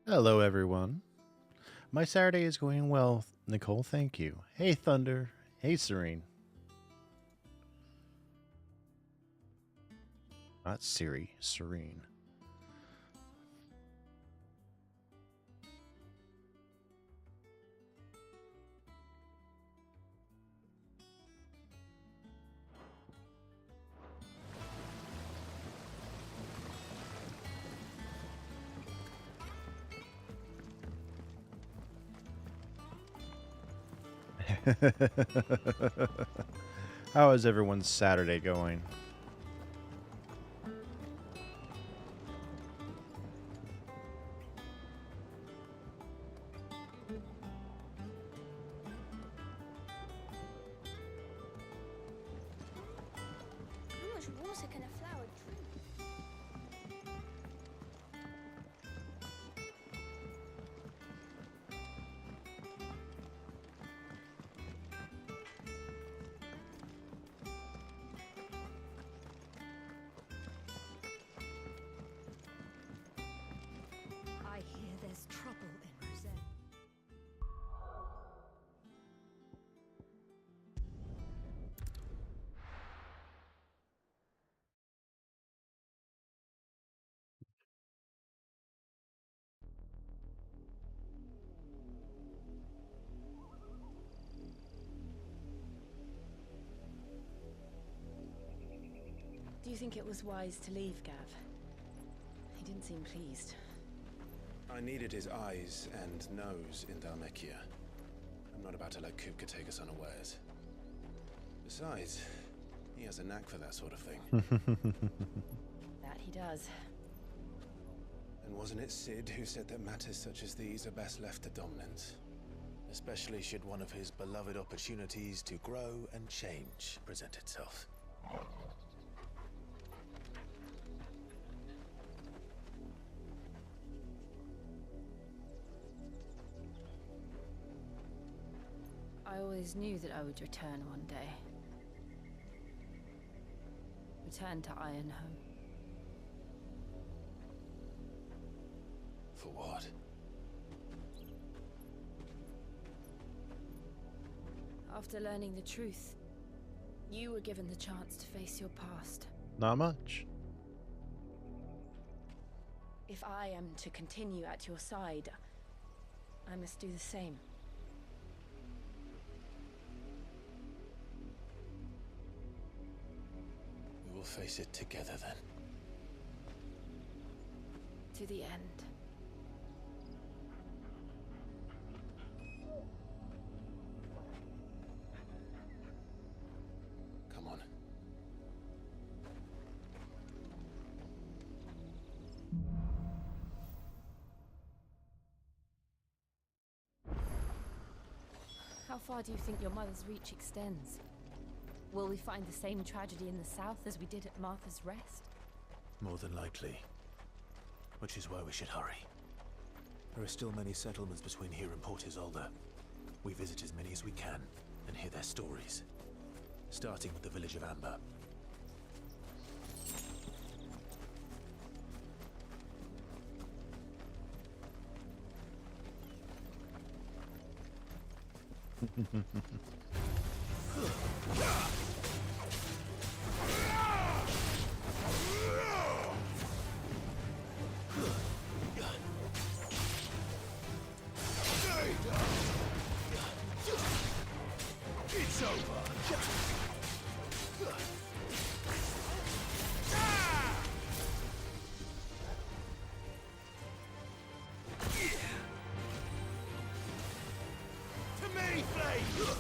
Hello, everyone. My Saturday is going well, Nicole. Thank you. Hey, Thunder. Hey, Serene. Not Siri, Serene. How is everyone's Saturday going? How much water can a flower drink? I hear there's trouble in Rosette. Do you think it was wise to leave, Gav? He didn't seem pleased. I needed his eyes and nose in Dhalmekia. I'm not about to let Kupka take us unawares. Besides, he has a knack for that sort of thing. That he does. And wasn't it Sid who said that matters such as these are best left to dominance? Especially should one of his beloved opportunities to grow and change present itself. I always knew that I would return one day. Return to Ironhome. For what? After learning the truth, you were given the chance to face your past. Not much. If I am to continue at your side, I must do the same. We will face it together then. To the end. Come on. How far do you think your mother's reach extends? Will we find the same tragedy in the south as we did at Martha's Rest? More than likely. Which is why we should hurry. There are still many settlements between here and Port Isolde. We visit as many as we can and hear their stories. Starting with the village of Amber. It's over! To me, Flame!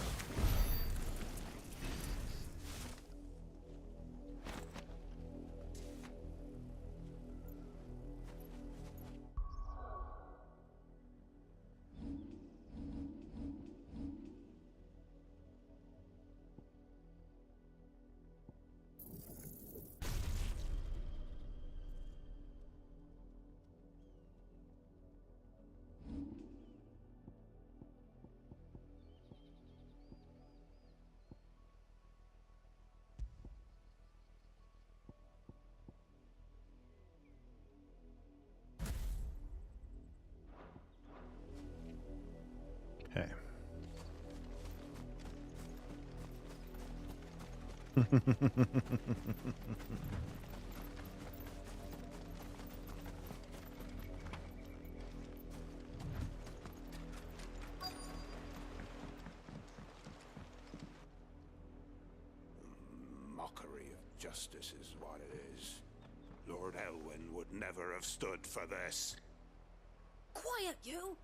Okay. Mockery of justice is what it is. Lord Elwyn would never have stood for this. Quiet, you!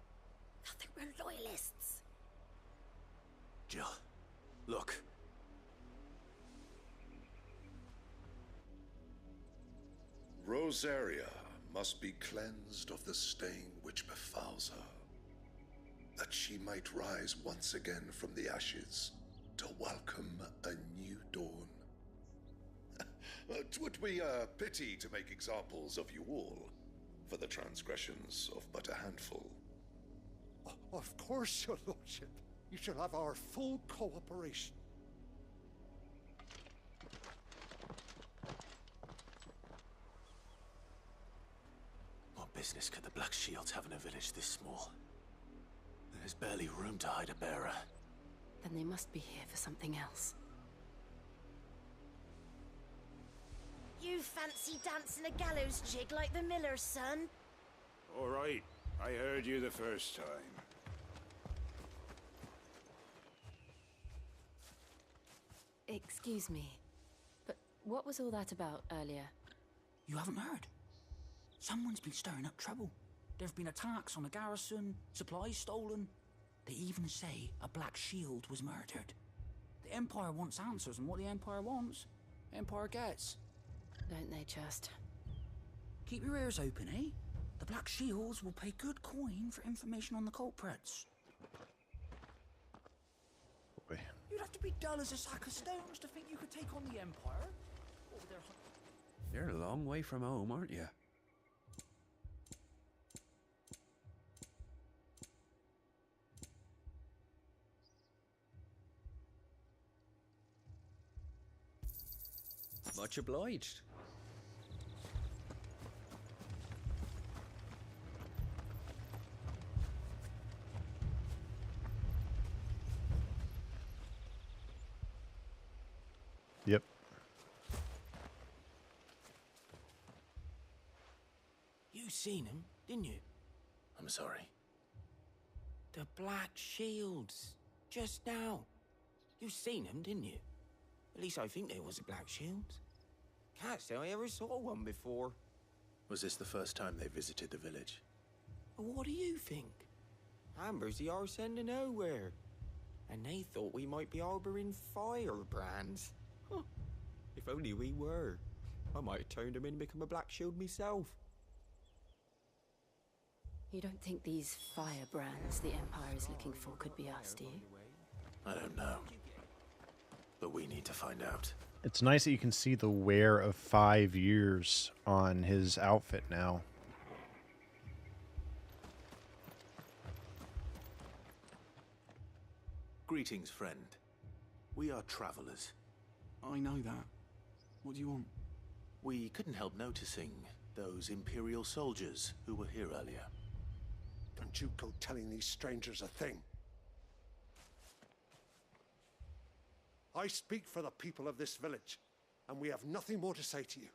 Nothing, we're loyalists. Jill, look. Rosaria must be cleansed of the stain which befouls her, that she might rise once again from the ashes to welcome a new dawn. 'Twould be a pity to make examples of you all, for the transgressions of but a handful. Of course, your lordship. You shall have our full cooperation. What business could the Black Shields have in a village this small? There's barely room to hide a bearer. Then they must be here for something else. You fancy dancing a gallows jig like the miller's son? All right, I heard you the first time. Excuse me, but what was all that about earlier? You haven't heard? Someone's been stirring up trouble. There've been attacks on the garrison, supplies stolen. They even say a Black Shield was murdered. The Empire wants answers, and what the Empire wants, the Empire gets. Don't they just? Keep your ears open, eh? The Black Shields will pay good coin for information on the culprits. Boy. You'd have to be dull as a sack of stones to think you could take on the Empire. Over there. You're a long way from home, aren't you? Much obliged. Yep. You seen him, didn't you? I'm sorry. The Black Shields. Just now. You seen them, didn't you? At least I think there was a Black Shields. Can't say I ever saw one before. Was this the first time they visited the village? What do you think? Amber's the arse end of nowhere. And they thought we might be harboring firebrands. Huh. If only we were. I might have turned them in and become a Black Shield myself. You don't think these firebrands the Empire is looking for could be us, do you? I don't know. But we need to find out. It's nice that you can see the wear of 5 years on his outfit now. Greetings, friend. We are travelers. I know that. What do you want? We couldn't help noticing those Imperial soldiers who were here earlier. Don't you go telling these strangers a thing. I speak for the people of this village, and we have nothing more to say to you.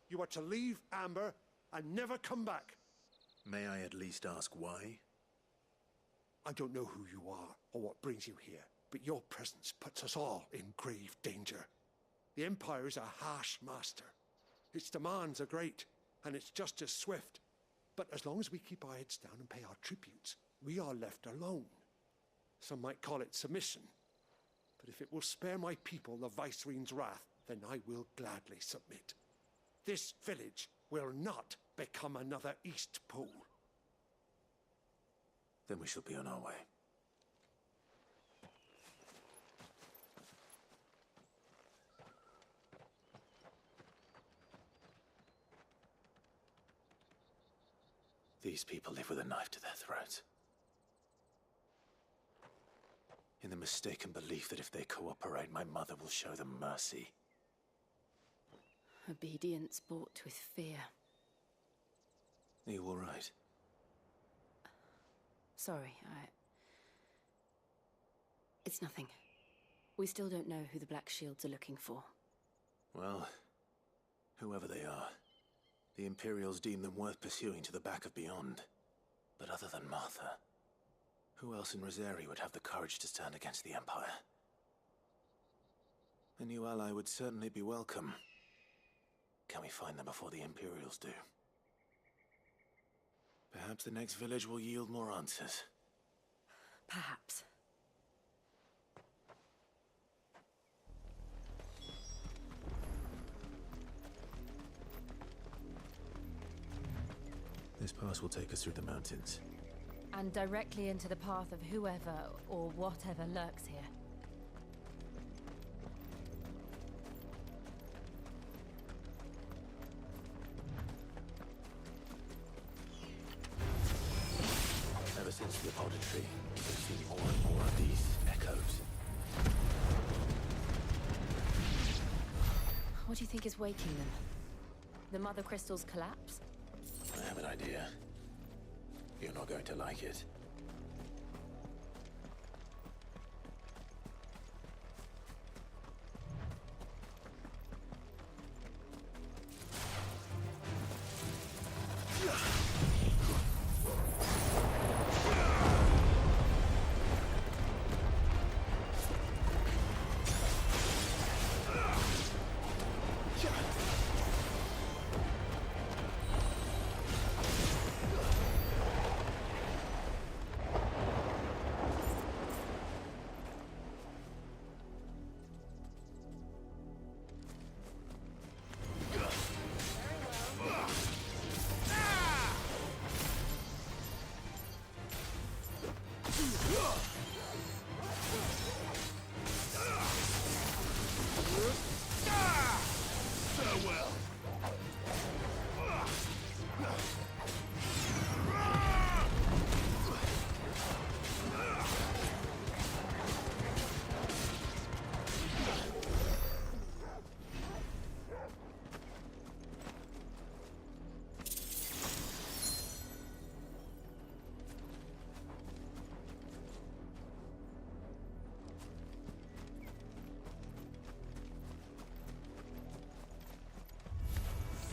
You are to leave Amber and never come back. May I at least ask why? I don't know who you are or what brings you here, but your presence puts us all in grave danger. The Empire is a harsh master. Its demands are great, and its justice swift. But as long as we keep our heads down and pay our tributes, we are left alone. Some might call it submission. But if it will spare my people the Viceroy's wrath, then I will gladly submit. This village will not become another Eastpool. Then we shall be on our way. These people live with a knife to their throats. In the mistaken belief that if they cooperate, my mother will show them mercy. Obedience bought with fear. Are you all right? Sorry, It's nothing. We still don't know who the Black Shields are looking for. Well, whoever they are, the Imperials deem them worth pursuing to the back of beyond. But other than Martha, who else in Rosari would have the courage to stand against the Empire? A new ally would certainly be welcome. Can we find them before the Imperials do? Perhaps the next village will yield more answers. Perhaps. This pass will take us through the mountains. And directly into the path of whoever or whatever lurks here. Ever since the apothecary, we've seen more and more of these echoes. What do you think is waking them? The Mother Crystal's collapse? I have an idea. You're not going to like it.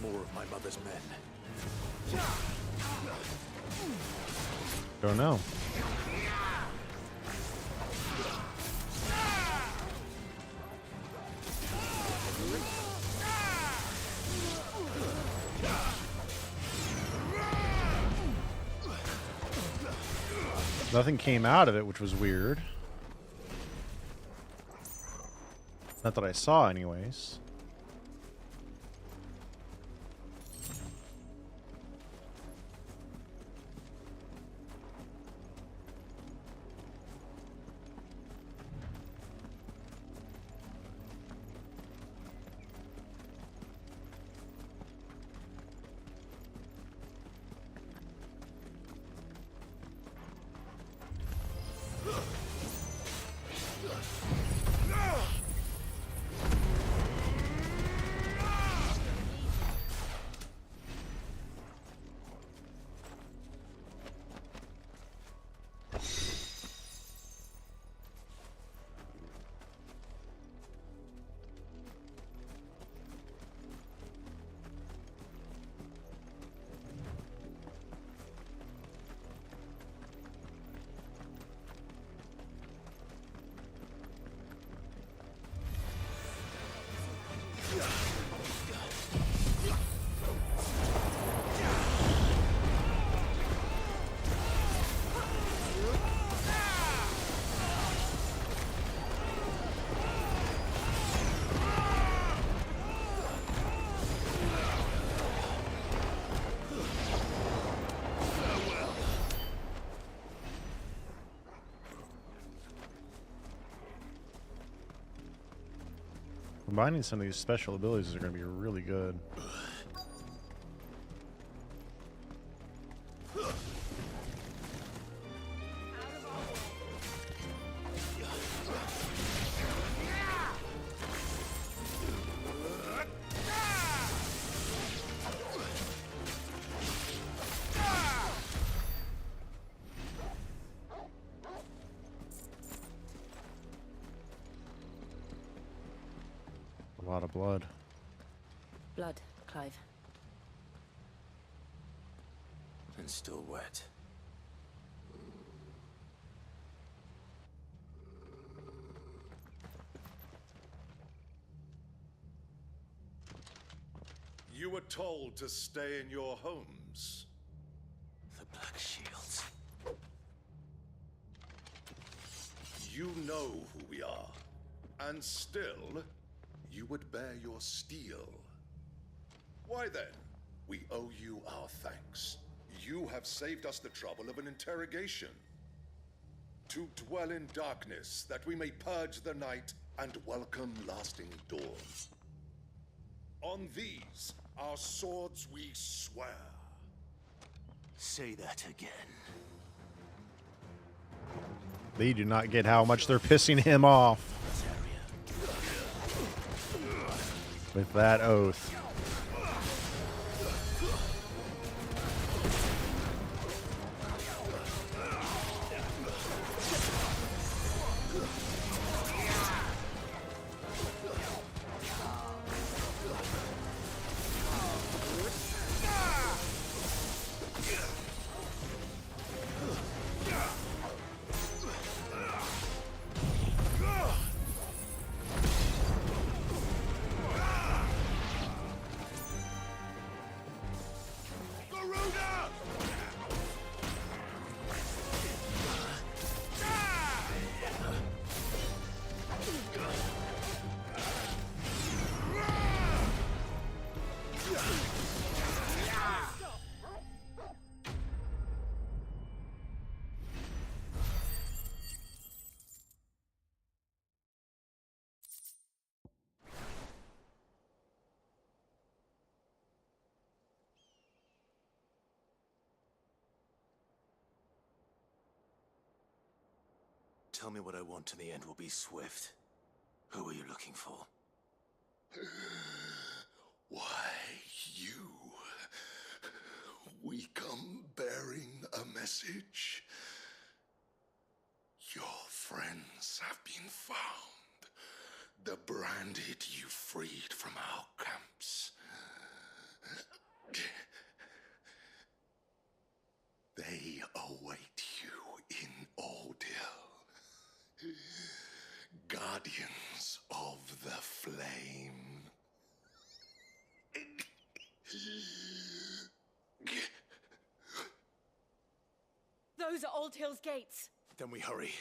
More of my mother's men. Don't know. Nothing came out of it, which was weird. Not that I saw, anyways. Combining some of these special abilities are going to be really good. lot of blood. Blood, Clive. And still wet. You were told to stay in your homes. The Black Shields. You know who we are. And still, you would bear your steel. Why then? We owe you our thanks. You have saved us the trouble of an interrogation. To dwell in darkness, that we may purge the night and welcome lasting dawn. On these, our swords we swear. Say that again. They do not get how much they're pissing him off with that oath. Tell me what I want and the end will be swift. Who are you looking for? Why, you. We come bearing a message. Your friends have been found. The branded you freed from our camps. They await you in Aldil. Guardians of the Flame. Those are Old Hill's gates. Then we hurry.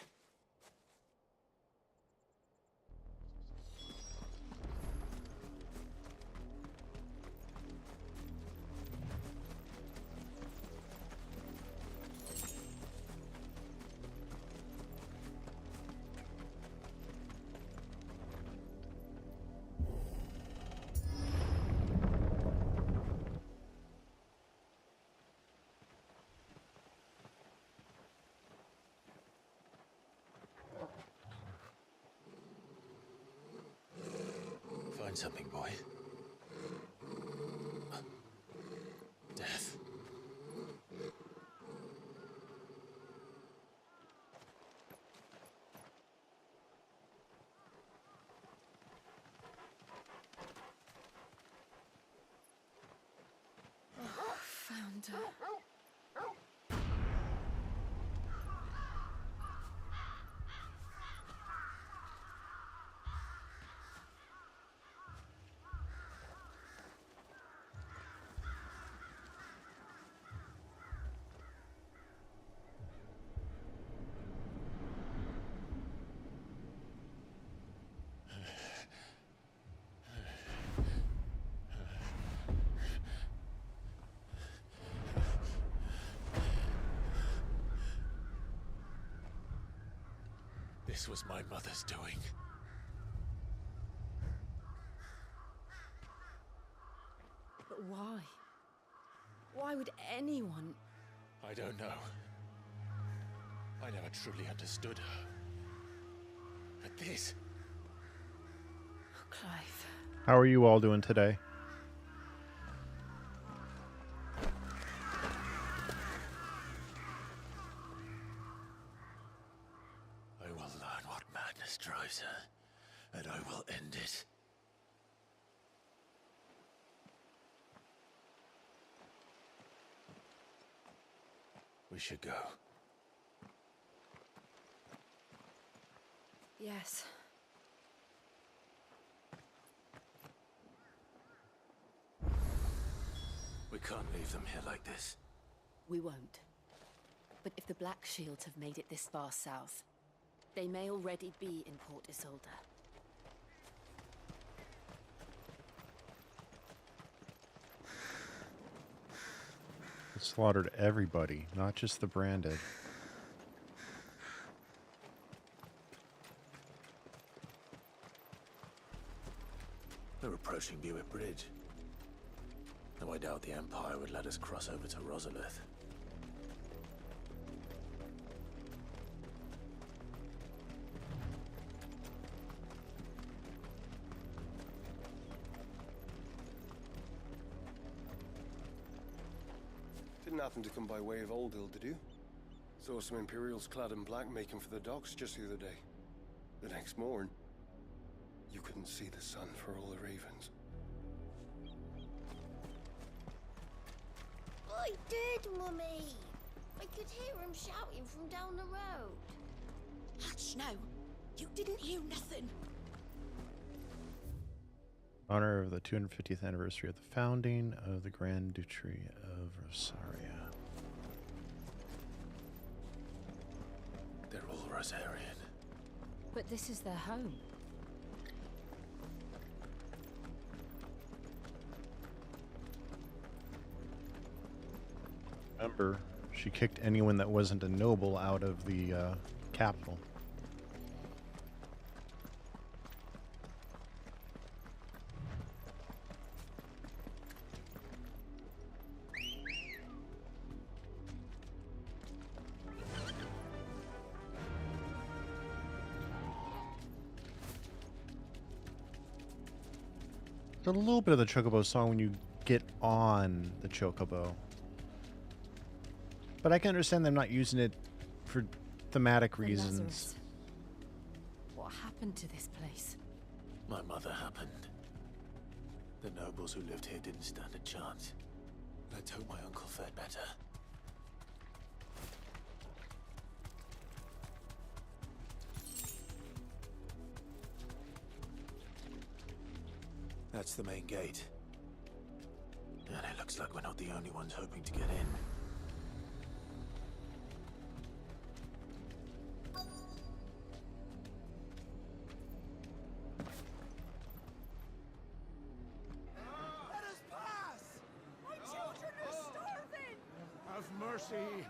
Find something, boy. Death. Found her. This was my mother's doing. But why? Why would anyone? I don't know. I never truly understood her. But this... Oh, Clive. How are you all doing today? I will learn what madness drives her, and I will end it. we should go. Yes. We can't leave them here like this. We won't. But if the Black Shields have made it this far south, they may already be in Port Isolde. It slaughtered everybody, not just the branded. We're approaching Buick Bridge. Though I doubt the Empire would let us cross over to Rosalith. Didn't happen to come by way of Old Hill, did you? Saw some Imperials clad in black making for the docks just the other day. The next morn, you couldn't see the sun for all the ravens. I did, Mummy. I could hear him shouting from down the road. Hush now. You didn't hear nothing. Honor of the 250th anniversary of the founding of the Grand Duchy of Rosaria. They're all Rosarian. But this is their home. Remember, she kicked anyone that wasn't a noble out of the capital. There's a little bit of the Chocobo song when you get on the Chocobo. But I can understand them not using it for thematic reasons. Lazarus. What happened to this place? My mother happened. The nobles who lived here didn't stand a chance. Let's hope my uncle fared better. That's the main gate. And it looks like we're not the only ones hoping to get in. Let us pass! My children are starving! Have mercy!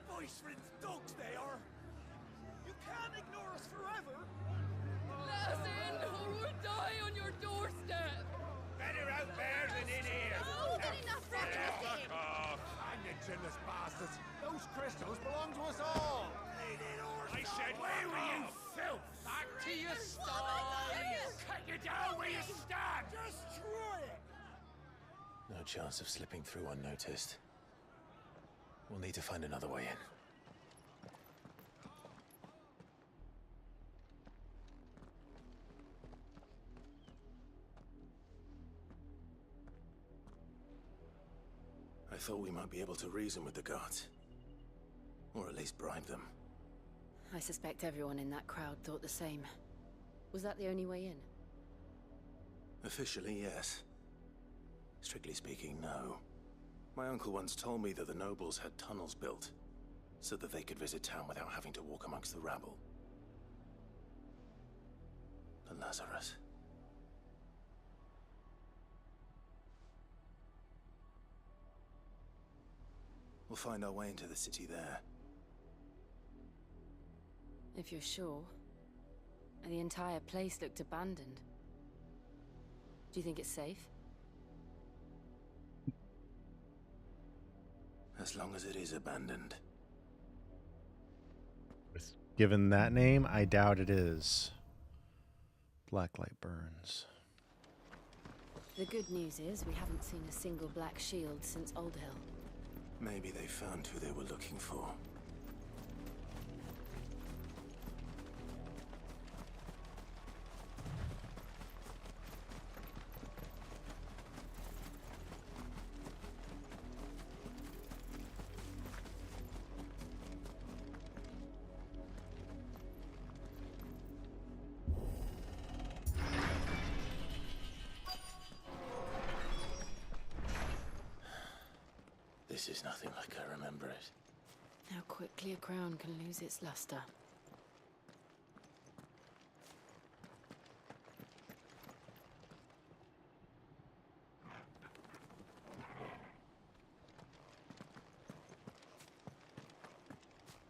Voice-ridden dogs they are! You can't ignore us forever! Let us in, or we'll die on your doorstep! Better out there than in here. Oh, get enough racket! Fuck off. Hang it, chinless bastards! Those crystals belong to us all! I said, where were you, filth? Back to your sties! Cut you down where you stand. Destroy it! No chance of slipping through unnoticed. We'll need to find another way in. I thought we might be able to reason with the guards. Or at least bribe them. I suspect everyone in that crowd thought the same. Was that the only way in? Officially, yes. Strictly speaking, no. My uncle once told me that the nobles had tunnels built, so that they could visit town without having to walk amongst the rabble. But Lazarus... We'll find our way into the city there. If you're sure. The entire place looked abandoned. Do you think it's safe? As long as it is abandoned. Given that name, I doubt it is. Blacklight burns. The good news is we haven't seen a single black shield since Old Hill. Maybe they found who they were looking for. This is nothing like I remember it. How quickly a crown can lose its luster.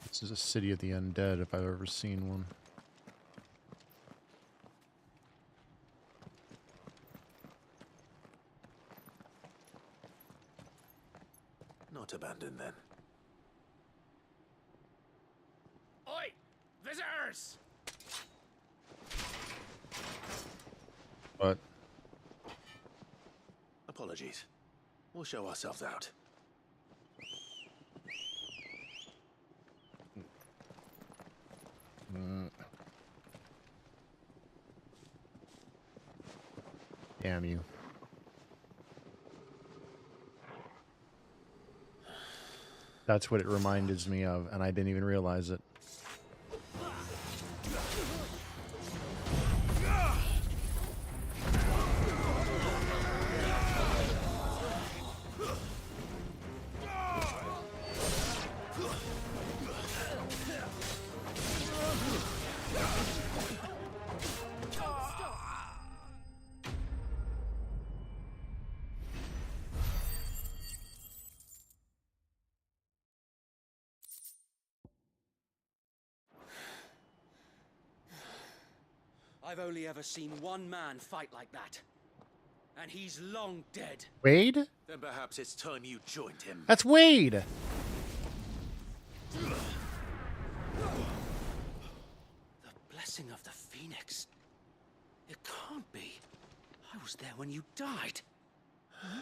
This is a city of the undead if I've ever seen one. Not abandoned then. Oi! Visitors! What? Apologies. We'll show ourselves out. Damn you. That's what it reminded me of, and I didn't even realize it. I've only ever seen one man fight like that. And he's long dead. Wade? Then perhaps it's time you joined him. That's Wade! The blessing of the Phoenix. It can't be. I was there when you died. Huh?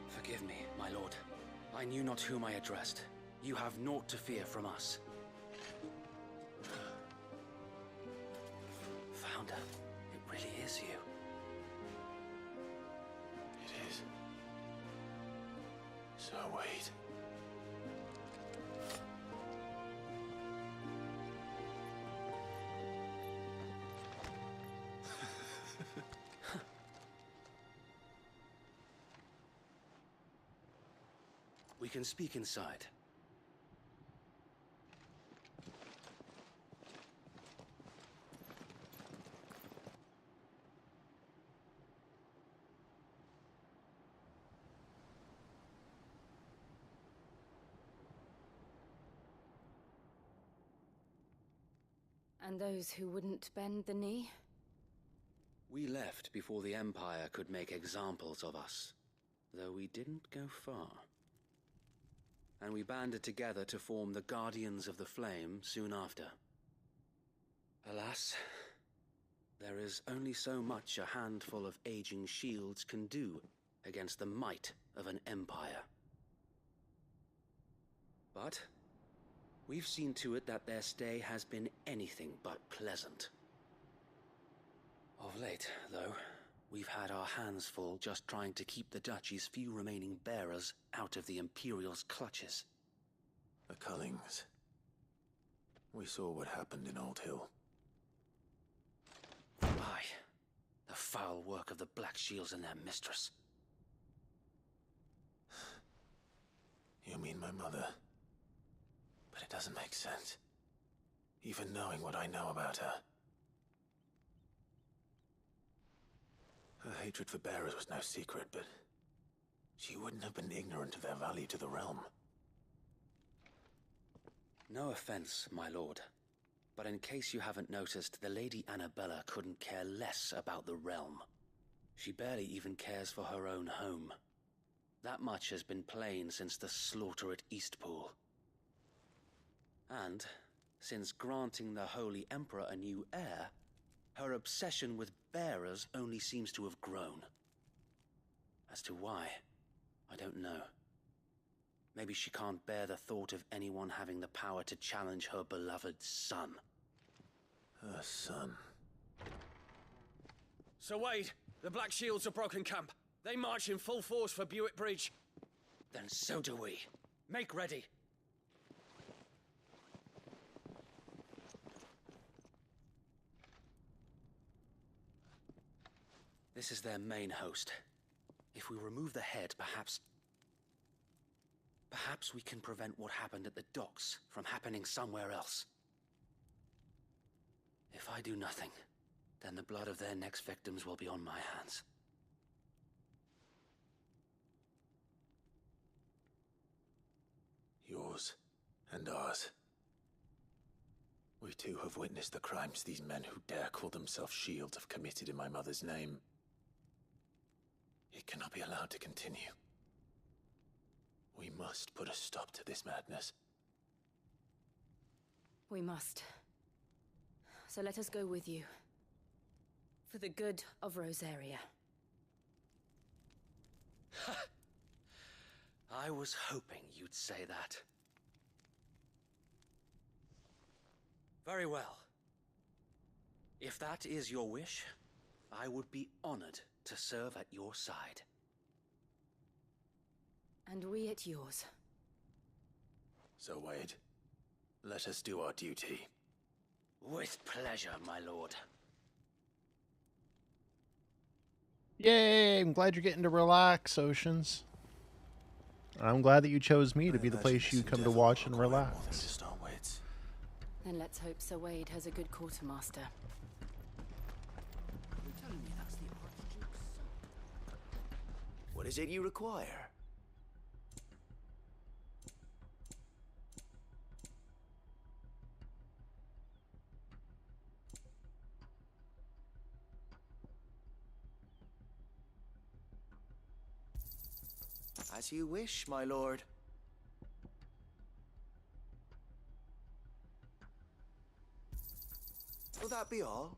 Forgive me, my lord. I knew not whom I addressed. You have naught to fear from us. Founder, it really is you. It is. So wait. We can speak inside. And those who wouldn't bend the knee? We left before the Empire could make examples of us, though we didn't go far. And we banded together to form the Guardians of the Flame soon after. Alas, there is only so much a handful of aging shields can do against the might of an empire. But we've seen to it that their stay has been anything but pleasant. Of late, though, we've had our hands full just trying to keep the Duchy's few remaining bearers out of the Imperial's clutches. The Cullings. We saw what happened in Old Hill. Aye, the foul work of the Black Shields and their mistress. You mean my mother? But it doesn't make sense. Even knowing what I know about her. Her hatred for bearers was no secret, but she wouldn't have been ignorant of their value to the realm. No offense, my lord, but in case you haven't noticed, the Lady Annabella couldn't care less about the realm. She barely even cares for her own home. That much has been plain since the slaughter at Eastpool. And, since granting the Holy Emperor a new heir, her obsession with bearers only seems to have grown. As to why, I don't know. Maybe she can't bear the thought of anyone having the power to challenge her beloved son. Her son? Sir Wade, the Black Shields have broken camp. They march in full force for Buick Bridge. Then so do we. Make ready. This is their main host. If we remove the head, perhaps we can prevent what happened at the docks from happening somewhere else. If I do nothing, then the blood of their next victims will be on my hands. Yours and ours. We too have witnessed the crimes these men who dare call themselves shields have committed in my mother's name. It cannot be allowed to continue. We must put a stop to this madness. We must. So let us go with you. For the good of Rosaria. I was hoping you'd say that. Very well. If that is your wish, I would be honored to serve at your side. And we at yours. So, Wade, let us do our duty. With pleasure, my lord. Yay! I'm glad you're getting to relax, Oceans. I'm glad that you chose me to be the place you come to watch and relax. Then let's hope Sir Wade has a good quartermaster. You're telling me that's the Archduke's son? What is it you require? As you wish, my lord. Will that be all?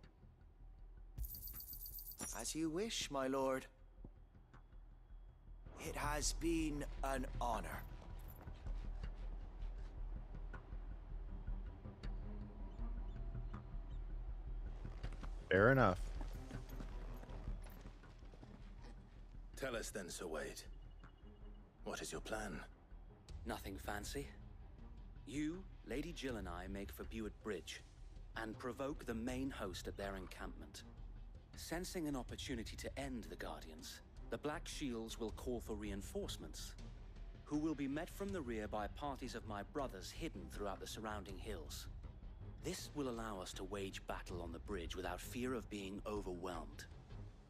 As you wish, my lord. It has been an honor. Fair enough. Tell us then, Sir Wade. What is your plan? Nothing fancy. You, Lady Jill and I make for Buett Bridge and provoke the main host at their encampment. Sensing an opportunity to end the Guardians, the Black Shields will call for reinforcements, who will be met from the rear by parties of my brothers hidden throughout the surrounding hills. This will allow us to wage battle on the bridge without fear of being overwhelmed.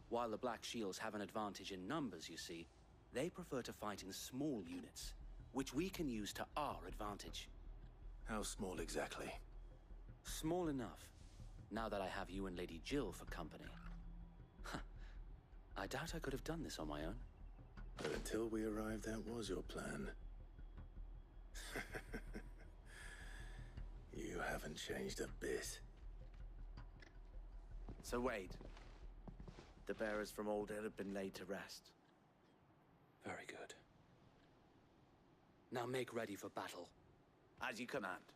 While the Black Shields have an advantage in numbers, you see, they prefer to fight in small units, which we can use to our advantage. How small exactly? Small enough, now that I have you and Lady Jill for company. I doubt I could have done this on my own. But until we arrived, that was your plan. You haven't changed a bit. Sir Wade, the bearers from Old Hill have been laid to rest. Very good. Now make ready for battle. As you command.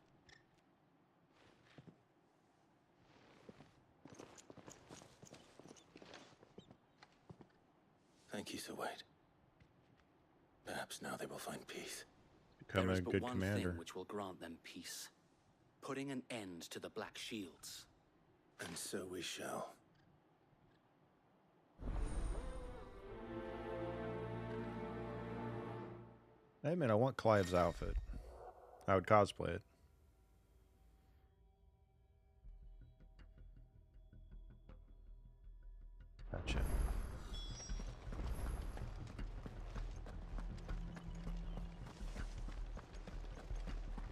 Thank you, Sir Wade. Perhaps now they will find peace. Become There is a but good one commander. thing which will grant them peace. Putting an end to the Black Shields. And so we shall. I admit, I want Clive's outfit. I would cosplay it. Gotcha.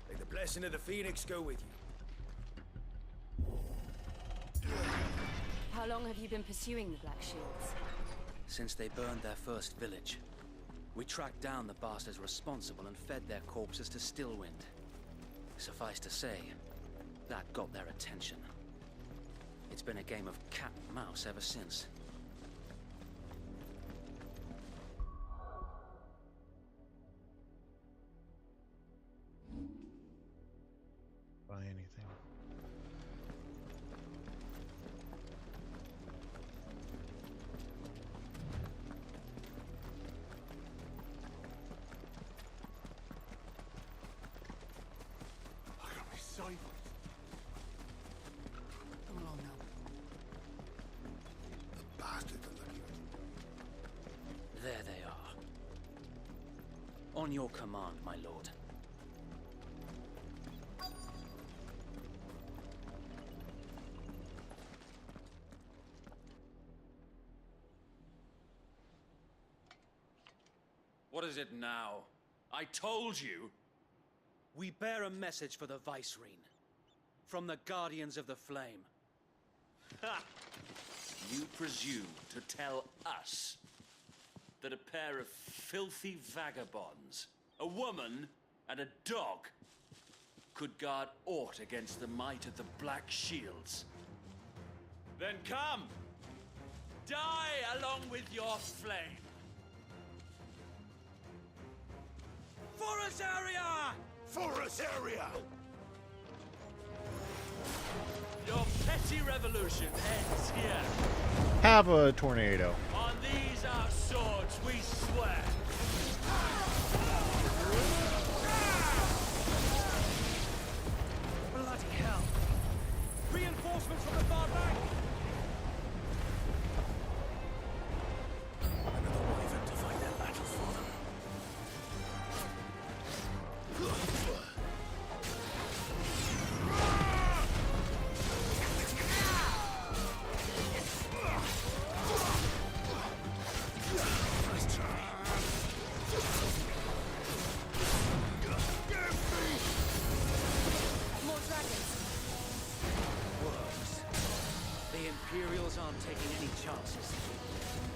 May the blessing of the Phoenix go with you. How long have you been pursuing the Black Shields? Since they burned their first village, we tracked down the bastards responsible and fed their corpses to Stillwind. Suffice to say, that got their attention. It's been a game of cat and mouse ever since. Buy anything. I got me sideways. Come along now. On your command, my lord. What is it now? I told you! We bear a message for the Vicereine. From the Guardians of the Flame. Ha! You presume to tell us that a pair of filthy vagabonds, a woman and a dog, could guard aught against the might of the Black Shields? Then come! Die along with your flame! For Azaria! For Azaria! Your petty revolution ends here. Have a tornado. On these our swords we swear. Bloody hell! Reinforcements from the far bank! Another wyvern to fight their battles for them. Nice try. More dragons! Worms. The Imperials aren't taking any chances.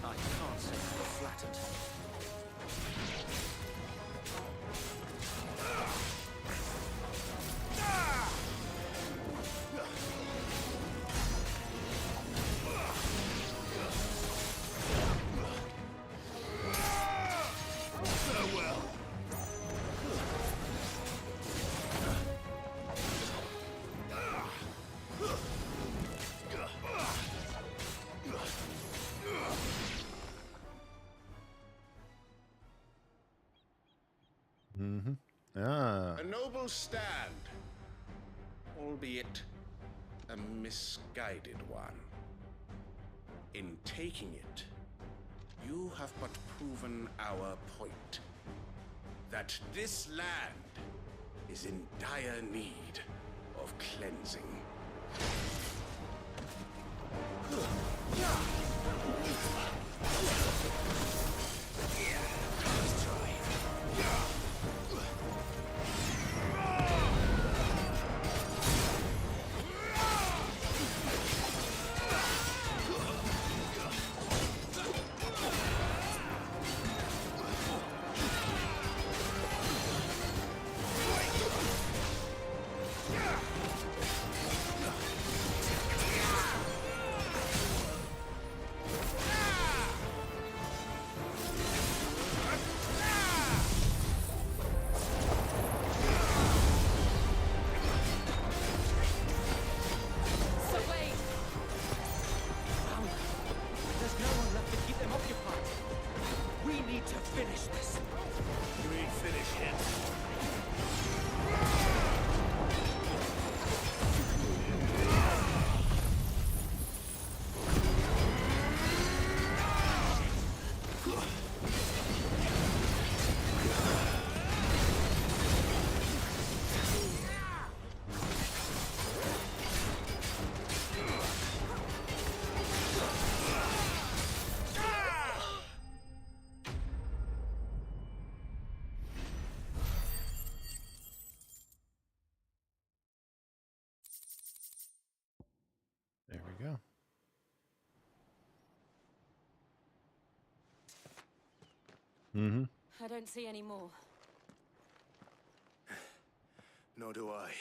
I can't say we're flattered. Farewell. Mm-hmm. Ah. A noble stand, albeit a misguided one. In taking it, you have but proven our point. That this land is in dire need of cleansing. Nice try. So wait! There's no one left to keep them occupied. We need to finish this. You ain't finished yet. There we go. Mm-hmm. I don't see any more. Nor do I.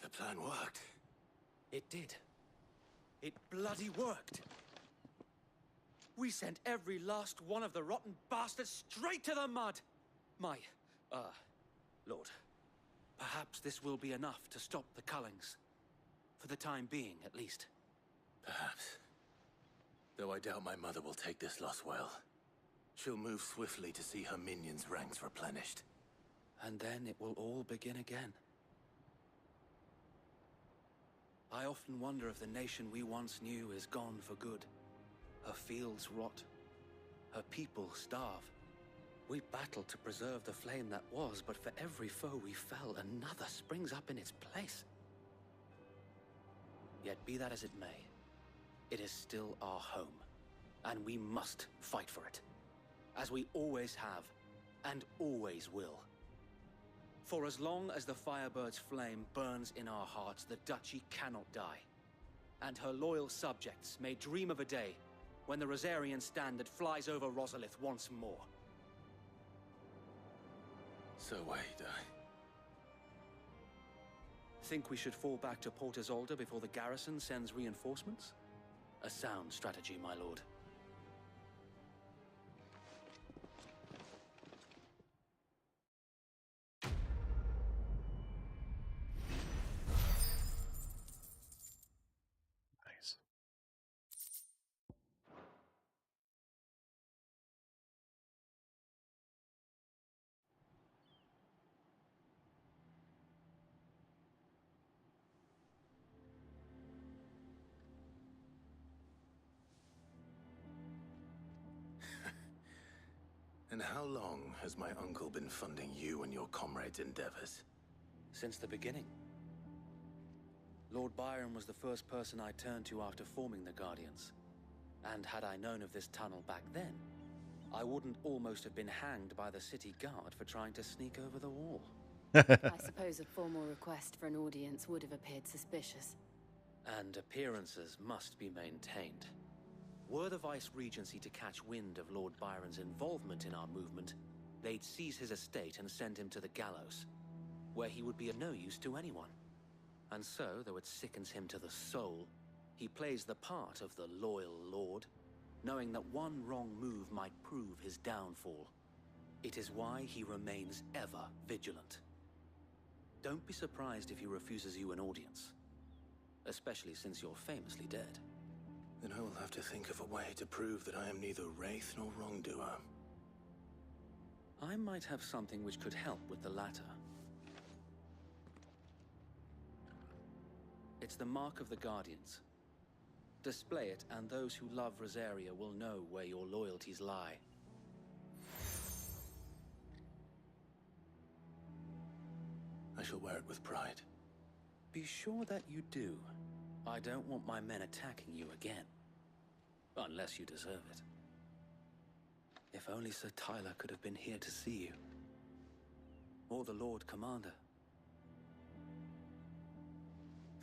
The plan worked. It did. It bloody worked. We sent every last one of the rotten bastards straight to the mud. My, Lord, perhaps this will be enough to stop the Cullings. For the time being, at least. Perhaps. Though I doubt my mother will take this loss well. She'll move swiftly to see her minions' ranks replenished. And then it will all begin again. I often wonder if the nation we once knew is gone for good. Her fields rot. Her people starve. We battled to preserve the flame that was, but for every foe we fell, another springs up in its place. Yet be that as it may, it is still our home, and we must fight for it, as we always have, and always will. For as long as the Firebird's flame burns in our hearts, the Duchy cannot die, and her loyal subjects may dream of a day when the Rosarian standard flies over Rosalith once more. So Wade, Think we should fall back to Port Isolde before the garrison sends reinforcements? A sound strategy, my lord. Nice. And how long has my uncle been funding you and your comrades' endeavors? Since the beginning. Lord Byron was the first person I turned to after forming the Guardians. And had I known of this tunnel back then, I wouldn't almost have been hanged by the city guard for trying to sneak over the wall. I suppose a formal request for an audience would have appeared suspicious. And appearances must be maintained. Were the Vice-Regency to catch wind of Lord Byron's involvement in our movement, they'd seize his estate and send him to the gallows, where he would be of no use to anyone. And so, though it sickens him to the soul, he plays the part of the loyal lord, knowing that one wrong move might prove his downfall. It is why he remains ever vigilant. Don't be surprised if he refuses you an audience, especially since you're famously dead. Then I will have to think of a way to prove that I am neither wraith nor wrongdoer. I might have something which could help with the latter. It's the mark of the Guardians. Display it, and those who love Rosaria will know where your loyalties lie. I shall wear it with pride. Be sure that you do. I don't want my men attacking you again. Unless you deserve it. If only Sir Tyler could have been here to see you. Or the Lord Commander.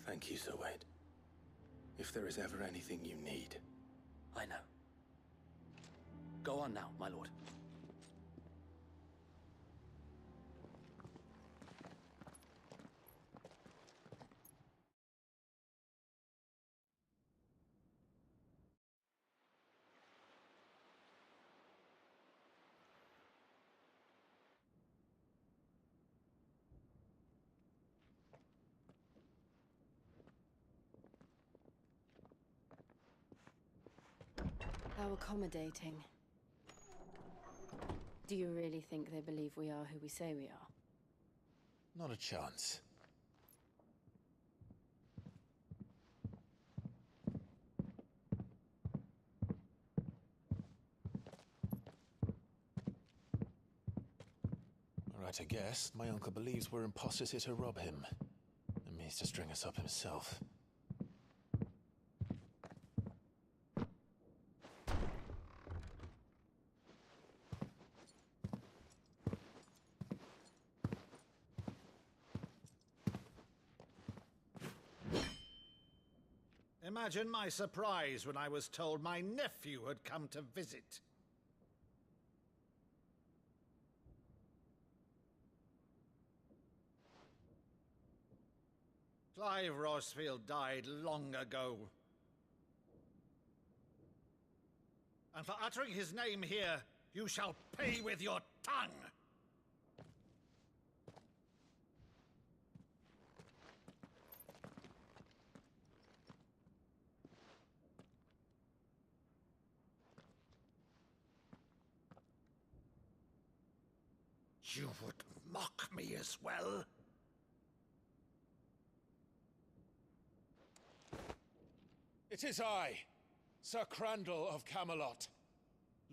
Thank you, Sir Wade. If there is ever anything you need. I know. Go on now, my lord. How accommodating. Do you really think they believe we are who we say we are? Not a chance. Alright, I guess. My uncle believes we're imposters here to rob him. And means to string us up himself. Imagine my surprise when I was told my nephew had come to visit. Clive Rosfield died long ago. And for uttering his name here, you shall pay with your tongue! You would mock me as well? It is I, Sir Crandall of Camelot,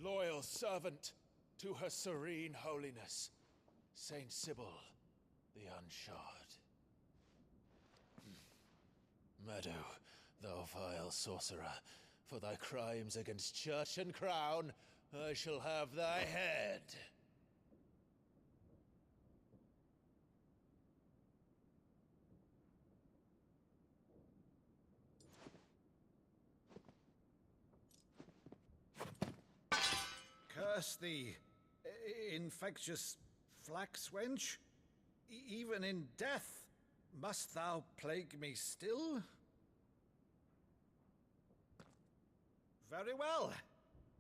loyal servant to Her Serene Holiness, Saint Sybil the Unshod. Meadow, thou vile sorcerer, for thy crimes against church and crown, I shall have thy head. Curse thee, infectious flax wench. Even in death, must thou plague me still? Very well.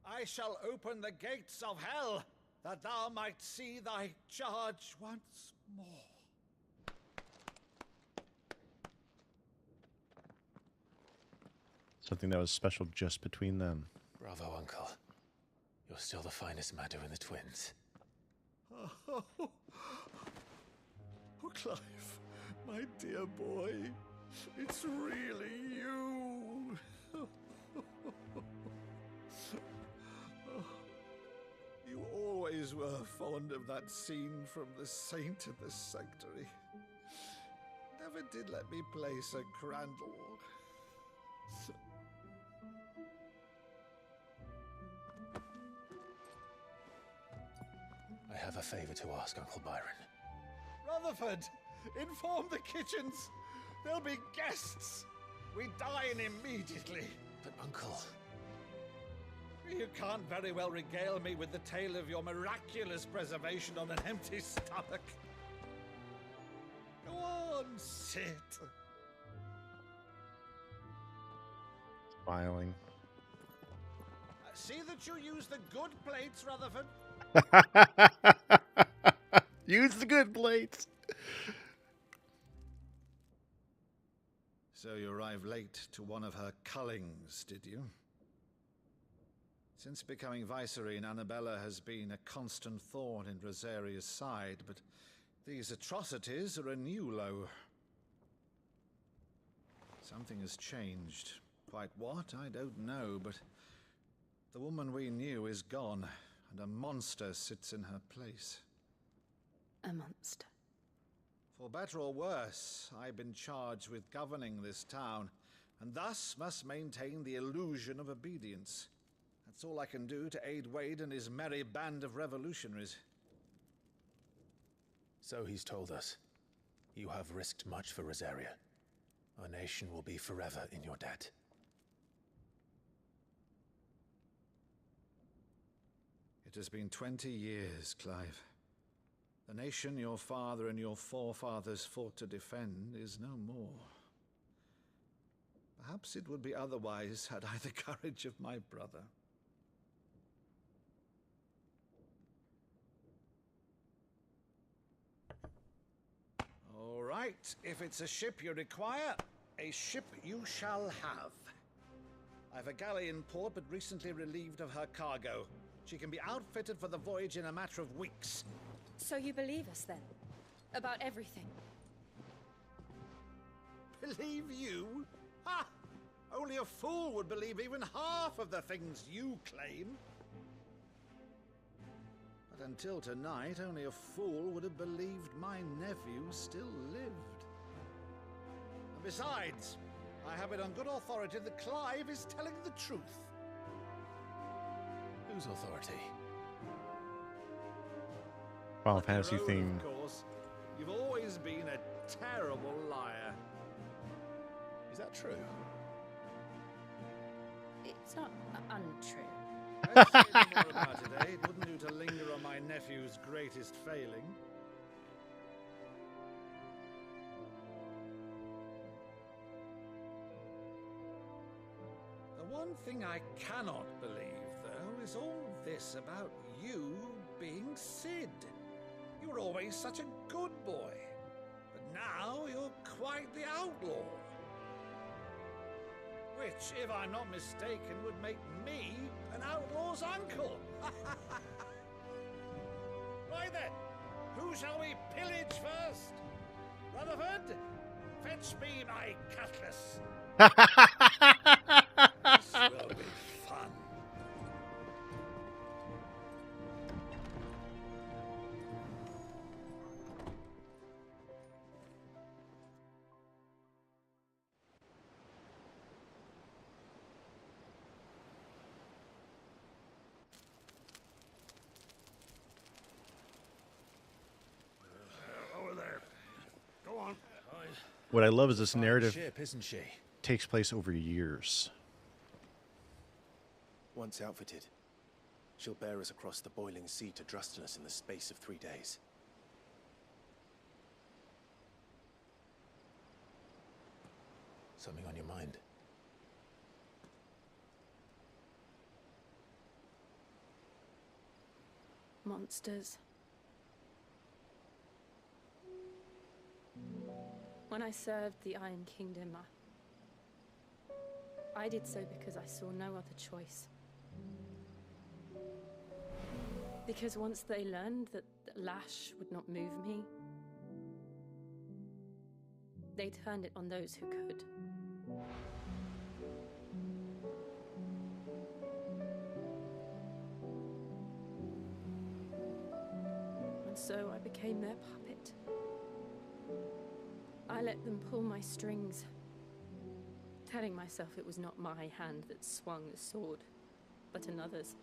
I shall open the gates of hell, that thou might see thy charge once more. Something that was special just between them. Bravo, Uncle. You're still the finest Meadow in the twins. Oh, Clive, my dear boy, it's really you. You always were fond of that scene from The Saint of the Sanctuary. Never did let me play Sir Crandall. I have a favor to ask, Uncle Byron. Rutherford, inform the kitchens. There'll be guests. We dine immediately. But, Uncle... You can't very well regale me with the tale of your miraculous preservation on an empty stomach. Go on, sit. Smiling. See that you use the good plates, Rutherford. Use the good plates. So you arrived late to one of her cullings, did you? Since becoming Vicereine, Annabella has been a constant thorn in Rosaria's side, but these atrocities are a new low. Something has changed. Quite what, I don't know, but the woman we knew is gone, and a monster sits in her place. A monster. For better or worse, I've been charged with governing this town, and thus must maintain the illusion of obedience. That's all I can do to aid Wade and his merry band of revolutionaries. So he's told us. You have risked much for Rosaria. Our nation will be forever in your debt. It has been 20 years, Clive. The nation your father and your forefathers fought to defend is no more. Perhaps it would be otherwise had I the courage of my brother. All right, if it's a ship you require, a ship you shall have. I've a galley in port, but recently relieved of her cargo. She can be outfitted for the voyage in a matter of weeks. So you believe us then? About everything? Believe you? Ha! Only a fool would believe even half of the things you claim. But until tonight, only a fool would have believed my nephew still lived. And besides, I have it on good authority that Clive is telling the truth. Whose authority? Final Fantasy Your own, theme. of course. You've always been a terrible liar. Is that true? It's not untrue. Let's say no more about it, eh? It wouldn't do to linger on my nephew's greatest failing. The one thing I cannot believe, though, is all this about you being Cid. You were always such a good boy, but now you're quite the outlaw. Which, if I'm not mistaken, would make me an outlaw's uncle. Right then, who shall we pillage first? Rutherford, fetch me my cutlass. This will be fun. What I love is this Fine narrative ship, isn't she? takes place over years. Once outfitted, she'll bear us across the boiling sea to Drustinus in the space of 3 days. Something on your mind? Monsters. When I served the Iron Kingdom, I did so because I saw no other choice. Because once they learned that the lash would not move me, they turned it on those who could. And so I became their puppet. I let them pull my strings, telling myself it was not my hand that swung the sword, but another's.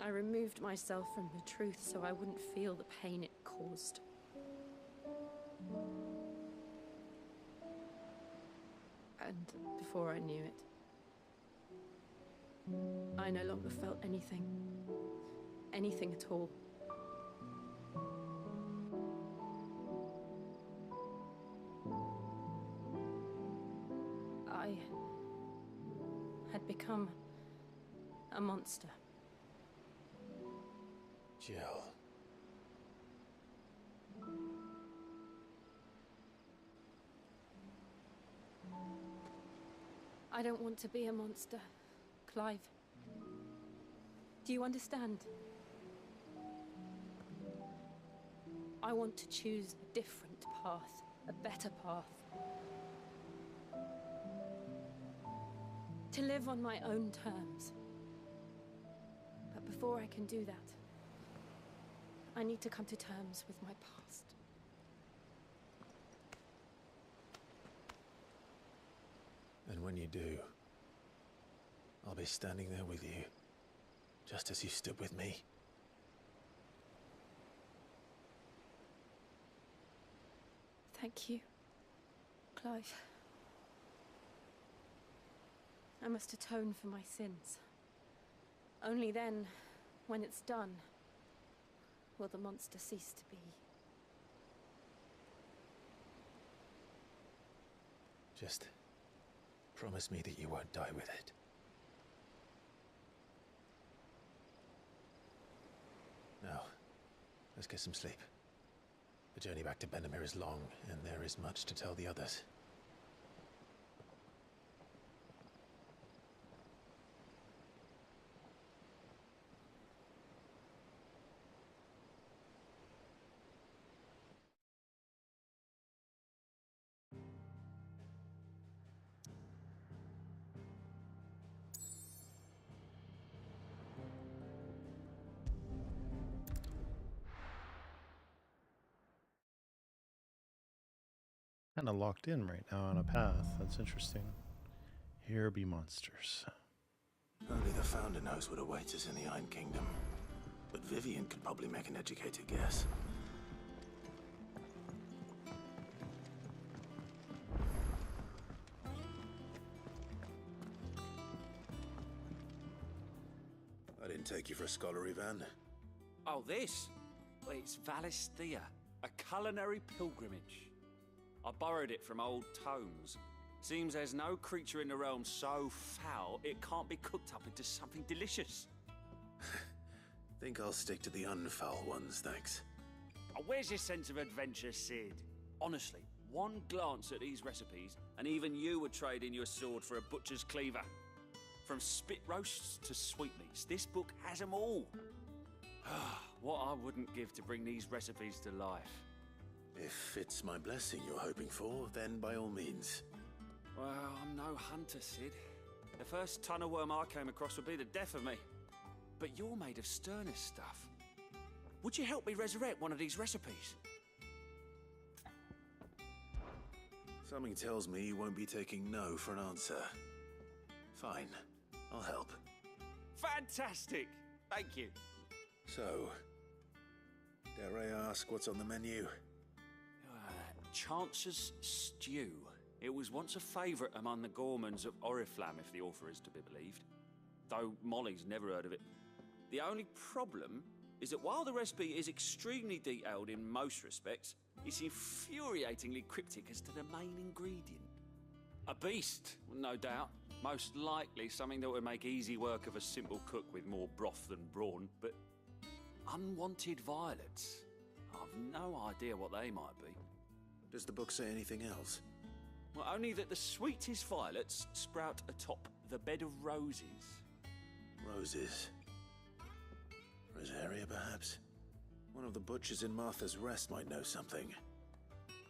I removed myself from the truth so I wouldn't feel the pain it caused. And before I knew it, I no longer felt anything. Anything at all. I had become a monster. Jill. I don't want to be a monster, Clive. Do you understand? I want to choose a different path, a better path. To live on my own terms. But before I can do that, I need to come to terms with my past. And when you do, I'll be standing there with you, just as you stood with me. Thank you, Clive. I must atone for my sins. Only then, when it's done, will the monster cease to be. Just promise me that you won't die with it. Now, let's get some sleep. The journey back to Benamir is long, and there is much to tell the others. Kind of locked in right now on a path. That's interesting. Here be monsters. Only the Founder knows what awaits us in the Iron Kingdom. But Vivian could probably make an educated guess. I didn't take you for a scholar, Ivan. Oh, this? Well, it's Valisthea, a culinary pilgrimage. I borrowed it from old tomes. Seems there's no creature in the realm so foul it can't be cooked up into something delicious. Think I'll stick to the unfoul ones, thanks. Oh, where's your sense of adventure, Sid? Honestly, one glance at these recipes, and even you would trade in your sword for a butcher's cleaver. From spit roasts to sweetmeats, this book has them all. What I wouldn't give to bring these recipes to life. If it's my blessing you're hoping for, then by all means. Well, I'm no hunter, Sid. The first ton of worm I came across would be the death of me. But you're made of sterner stuff. Would you help me resurrect one of these recipes? Something tells me you won't be taking no for an answer. Fine, I'll help. Fantastic! Thank you. So, dare I ask what's on the menu? Chancer's Stew. It was once a favourite among the gourmands of Oriflamme, if the author is to be believed. Though Molly's never heard of it. The only problem is that while the recipe is extremely detailed in most respects, it's infuriatingly cryptic as to the main ingredient. A beast, no doubt. Most likely something that would make easy work of a simple cook with more broth than brawn, but unwanted violets. I've no idea what they might be. Does the book say anything else? Well, only that the sweetest violets sprout atop the bed of roses. Roses. Rosaria, perhaps? One of the butchers in Martha's Rest might know something.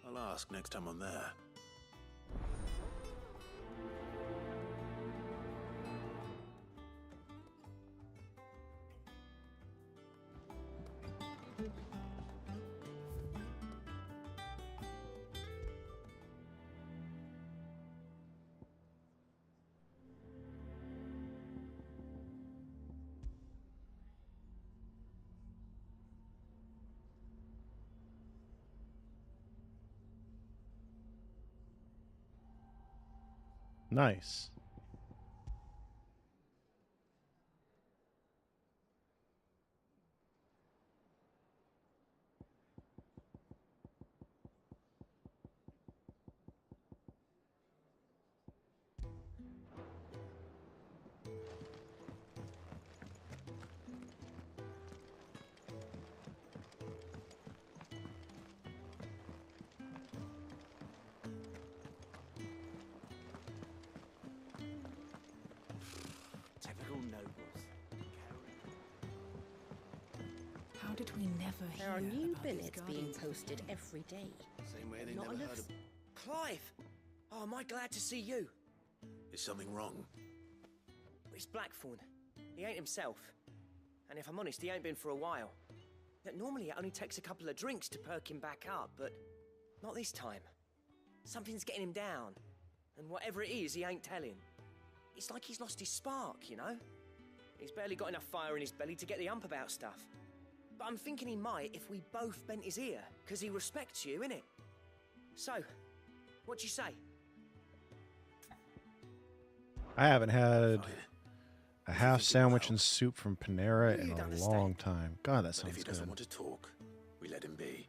I'll ask next time I'm there. Nice. Typical nobles. How did we never hear There are new about these billets being guardians? posted every day. Same way they Not never enough heard of... Clive! Oh, am I glad to see you? Is something wrong? It's Blackthorn. He ain't himself. And if I'm honest, he ain't been for a while. That normally it only takes a couple of drinks to perk him back up, but not this time. Something's getting him down. And whatever it is, he ain't telling. It's like he's lost his spark, you know? He's barely got enough fire in his belly to get the ump about stuff. But I'm thinking he might if we both bent his ear, because he respects you, innit? So, what do you say? I haven't had a half sandwich and soup from Panera in a long time. God, that But if sounds he doesn't good. want to talk, we let him be.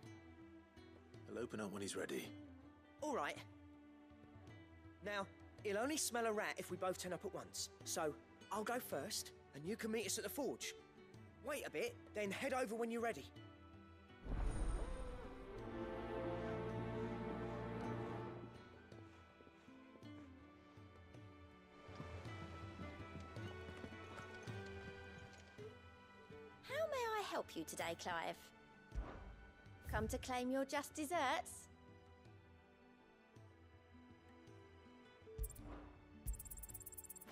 He'll open up when he's ready. All right. Now, he'll only smell a rat if we both turn up at once. So, I'll go first, and you can meet us at the forge. Wait a bit, then head over when you're ready. How may I help you today, Clive? Come to claim your just desserts?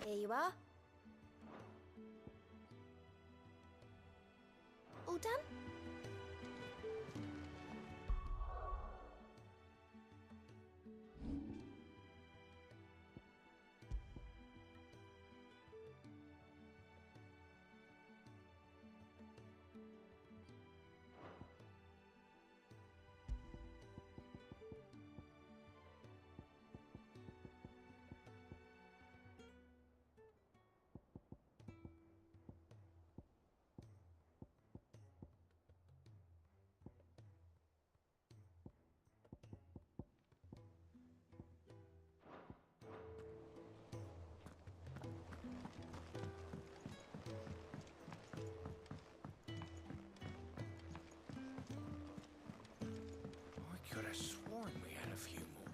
Here you are. All done? I could have sworn we had a few more.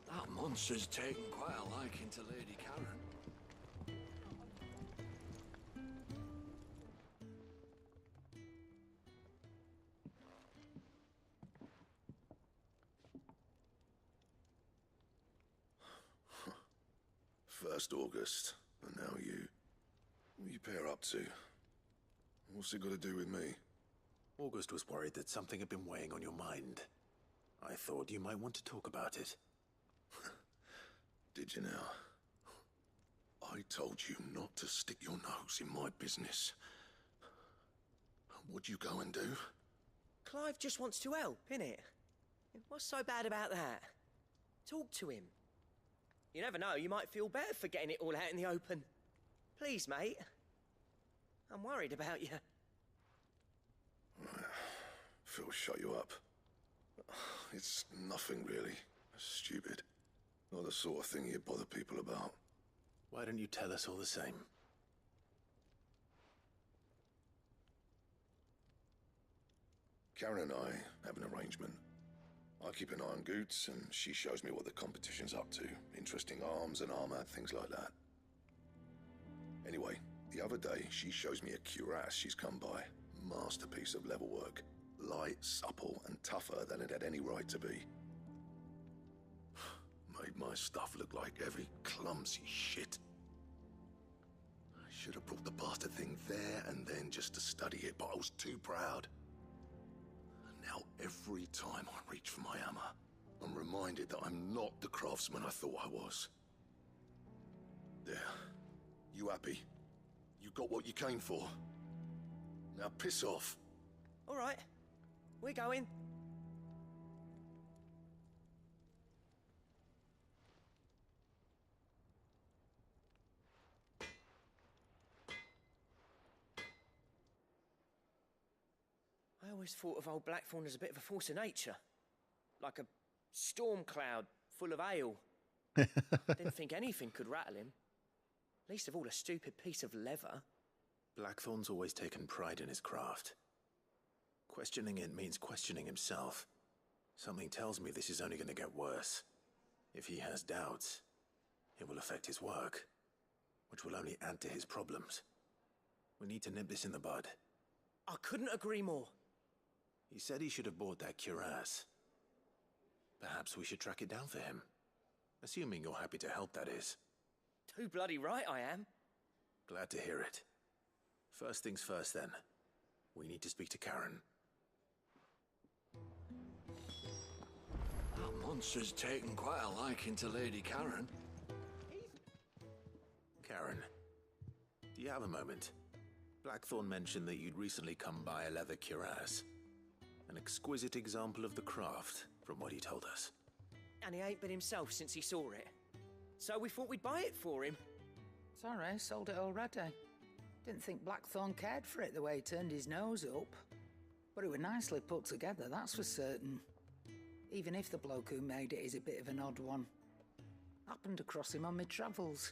That monster's taken quite a liking to Lady Karen. First August, and now you. What are you pair up to? What's it got to do with me? August was worried that something had been weighing on your mind. I thought you might want to talk about it. Did you now? I told you not to stick your nose in my business. What'd you go and do? Clive just wants to help, innit? What's so bad about that? Talk to him. You never know, you might feel better for getting it all out in the open. Please, mate. I'm worried about you. Phil shut you up. It's nothing really. Stupid. Not the sort of thing you bother people about. Why don't you tell us all the same? Karen and I have an arrangement. I keep an eye on Goots, and she shows me what the competition's up to. Interesting arms and armor, things like that. Anyway, the other day, she shows me a cuirass she's come by. Masterpiece of level work. Light, supple, and tougher than it had any right to be. Made my stuff look like heavy, clumsy shit. I should have brought the bastard thing there and then just to study it, but I was too proud. Now, every time I reach for my hammer, I'm reminded that I'm not the craftsman I thought I was. There. You happy? You got what you came for? Now piss off. All right. We're going. I always thought of old Blackthorn as a bit of a force of nature. Like a storm cloud full of ale. Didn't think anything could rattle him. Least of all a stupid piece of leather. Blackthorn's always taken pride in his craft. Questioning it means questioning himself. Something tells me this is only going to get worse. If he has doubts, it will affect his work, which will only add to his problems. We need to nip this in the bud. I couldn't agree more. He said he should have bought that cuirass. Perhaps we should track it down for him. Assuming you're happy to help, that is. Too bloody right I am. Glad to hear it. First things first, then. We need to speak to Karen. That monster's taken quite a liking to Lady Karen. Karen, do you have a moment? Blackthorn mentioned that you'd recently come by a leather cuirass. An exquisite example of the craft, from what he told us. And he ain't been himself since he saw it. So we thought we'd buy it for him. Sorry, sold it already. Didn't think Blackthorn cared for it the way he turned his nose up. But it was nicely put together, that's for certain. Even if the bloke who made it is a bit of an odd one. Happened across him on my travels.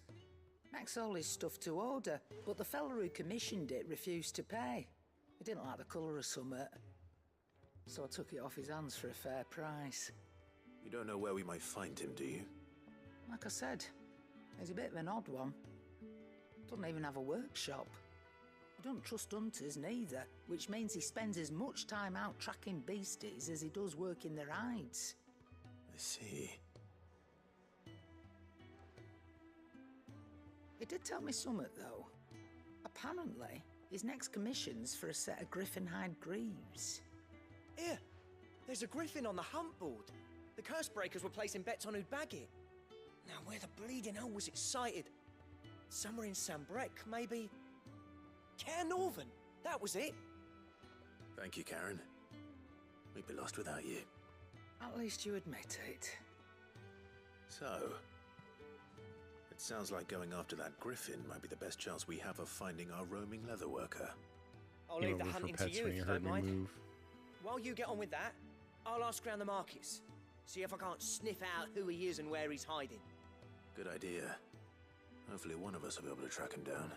Makes all his stuff to order, but the fella who commissioned it refused to pay. He didn't like the colour of summit. So I took it off his hands for a fair price. You don't know where we might find him, do you? Like I said, he's a bit of an odd one. Doesn't even have a workshop. He don't trust hunters neither, which means he spends as much time out tracking beasties as he does working their hides. I see. He did tell me something, though. Apparently, his next commission's for a set of griffin hide greaves. Here, there's a griffin on the hunt board. The curse breakers were placing bets on who'd bag it. Now, where the bleeding hell was it sighted? Somewhere in Sambrec, maybe? Caer Northern, that was it. Thank you, Karen. We'd be lost without you. At least you admit it. So, it sounds like going after that griffin might be the best chance we have of finding our roaming leatherworker. I'll leave the hunting to you if you don't mind. While you get on with that, I'll ask around the markets. See if I can't sniff out who he is and where he's hiding. Good idea. Hopefully one of us will be able to track him down.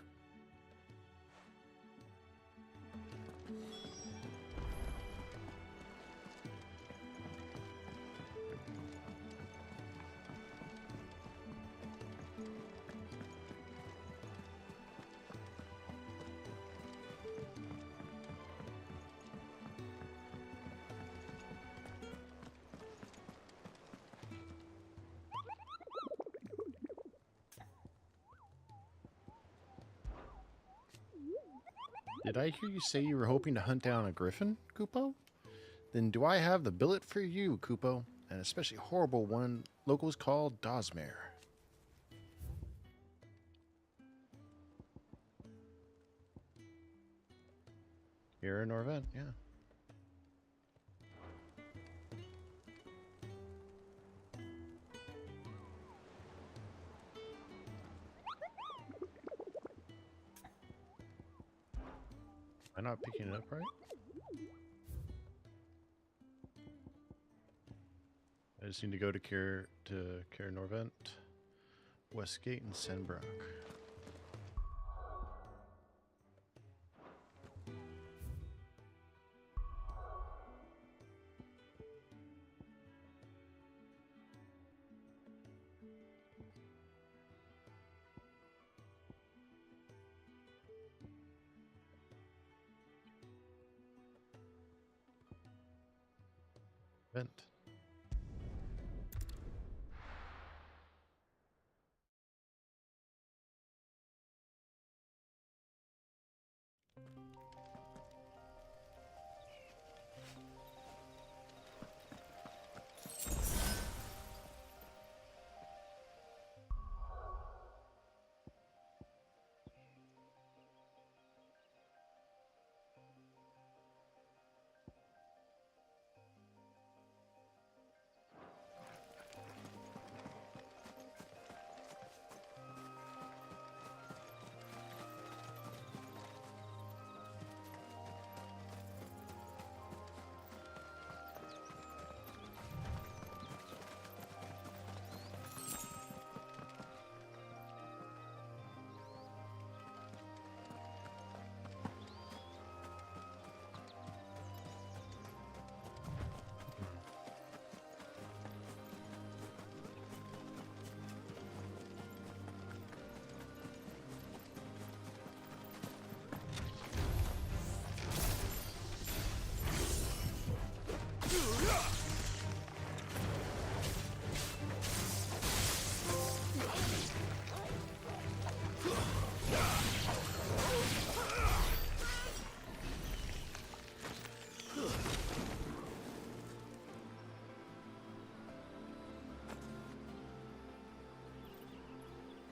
Did I hear you say you were hoping to hunt down a griffin, Kupo? Then do I have the billet for you, Kupo? An especially horrible one locals call Dosmere. Here in Norvent, yeah. Am I not picking it up right? I just need to go to Care Norvent, Westgate, and Senbrook. Vent.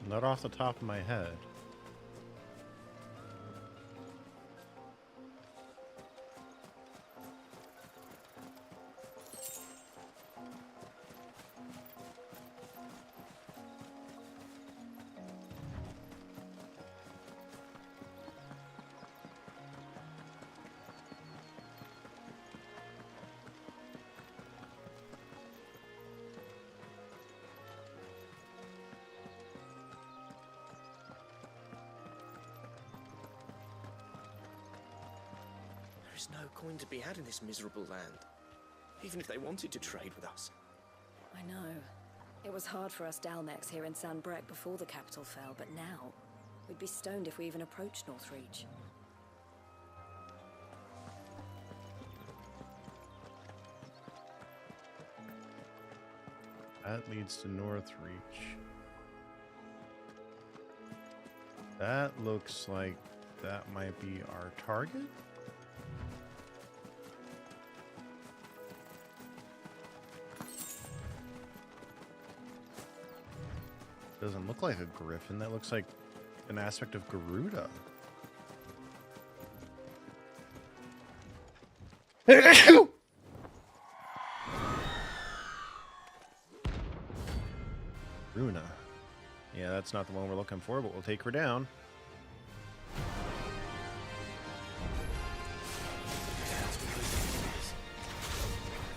Not off the top of my head. There's no coin to be had in this miserable land, even if they wanted to trade with us. I know. It was hard for us Dalmex here in Sanbreque before the capital fell, but now we'd be stoned if we even approached Northreach. That leads to Northreach. That looks like that might be our target. Doesn't look like a griffin. That looks like an aspect of Garuda. Runa. Yeah, that's not the one we're looking for, but we'll take her down.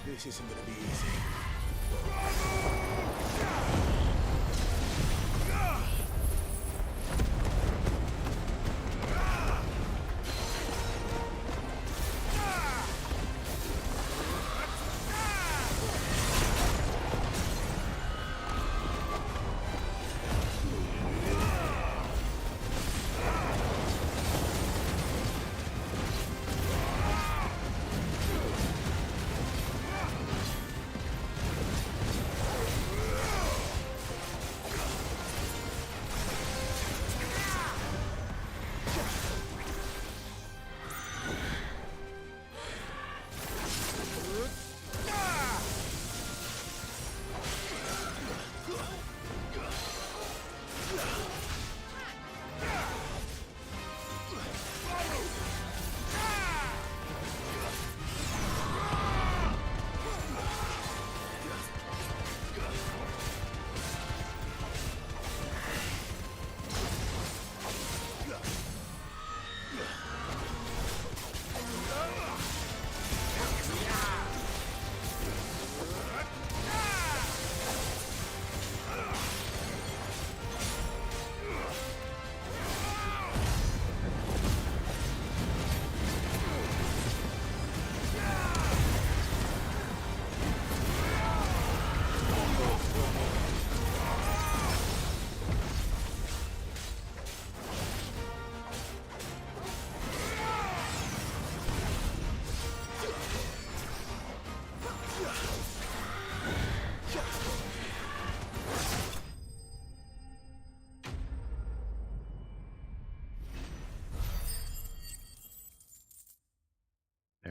This isn't gonna be easy.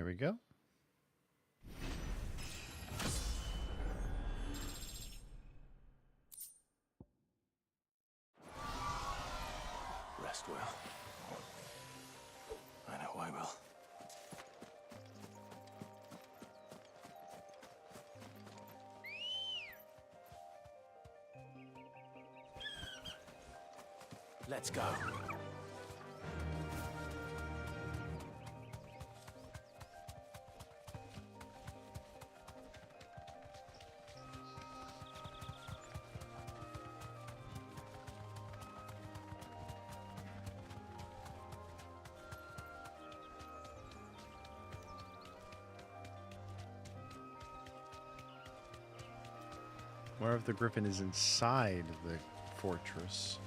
we go. Rest well. I know I will. Let's go. What if the griffin is inside the fortress?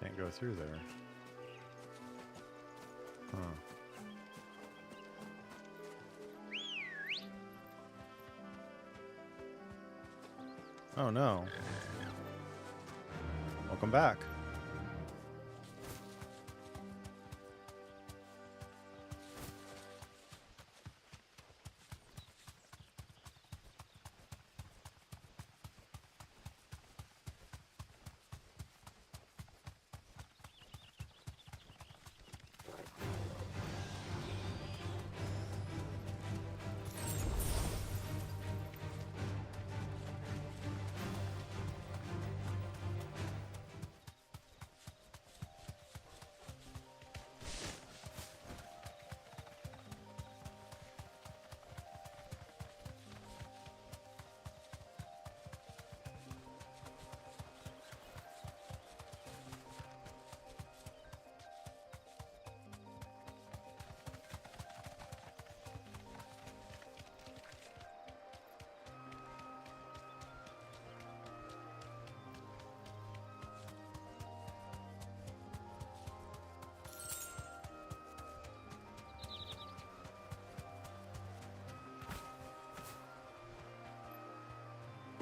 Can't go through there. Huh. Oh no. Welcome back.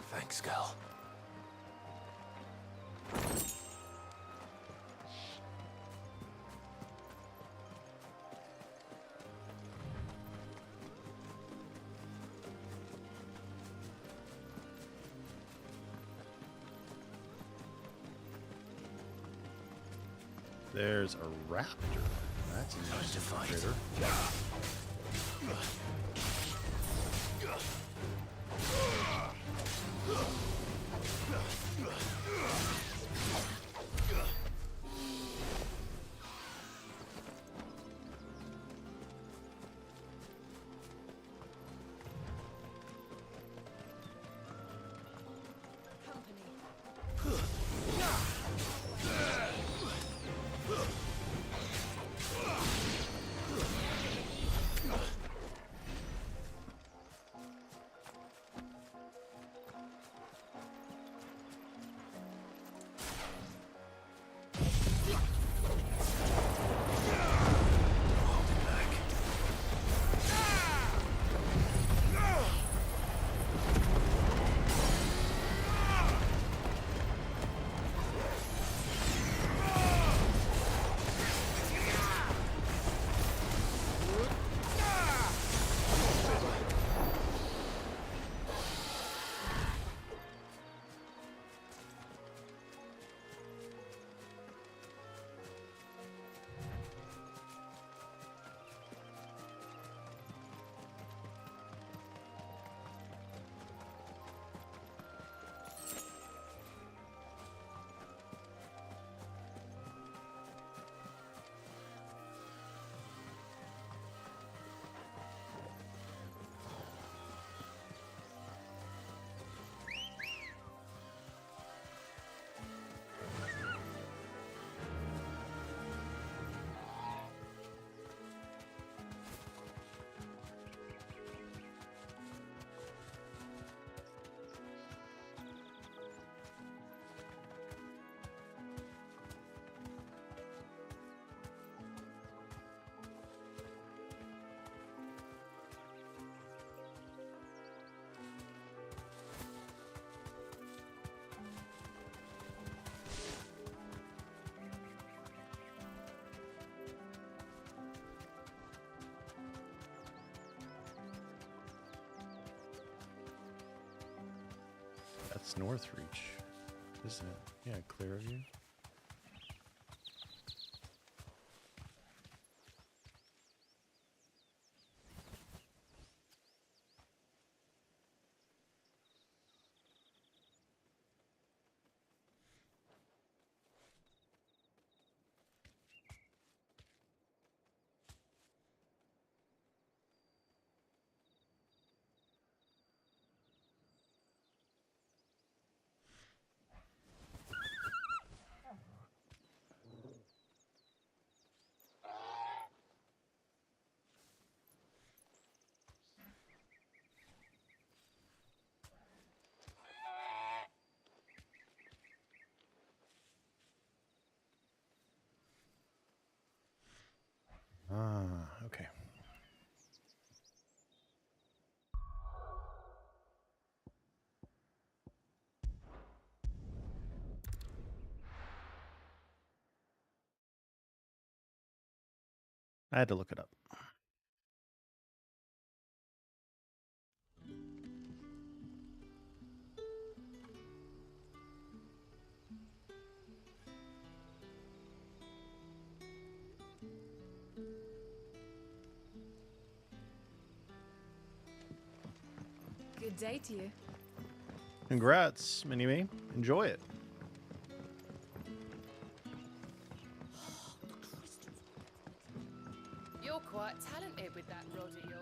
Thanks, Gal. There's a raptor. That's an interesting critter. It's Northreach, isn't it? Yeah, Clearview. Ah, okay. I had to look it up. Good day to you. Congrats, Mini-Me. Enjoy it. You're quite talented with that rod of yours.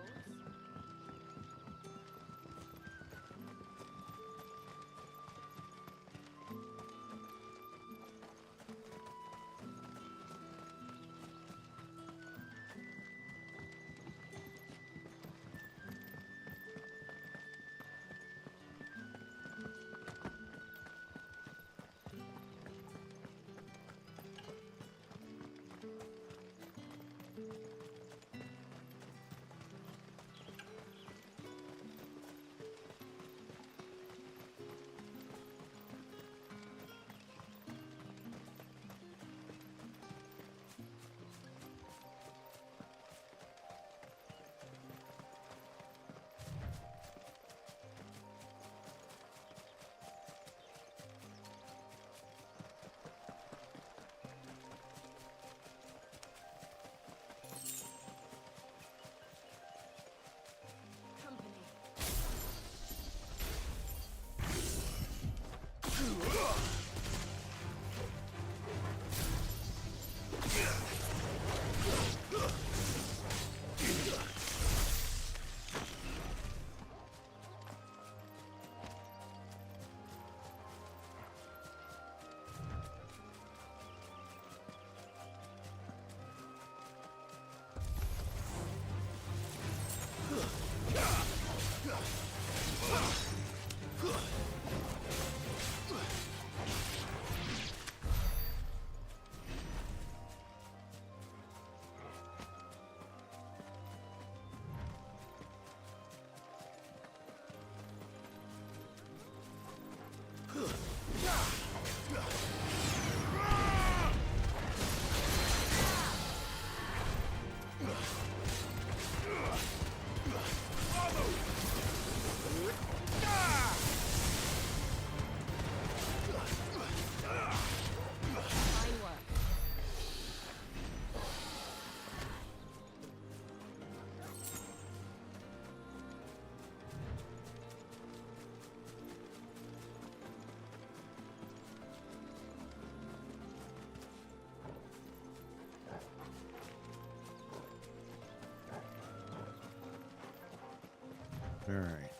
All right.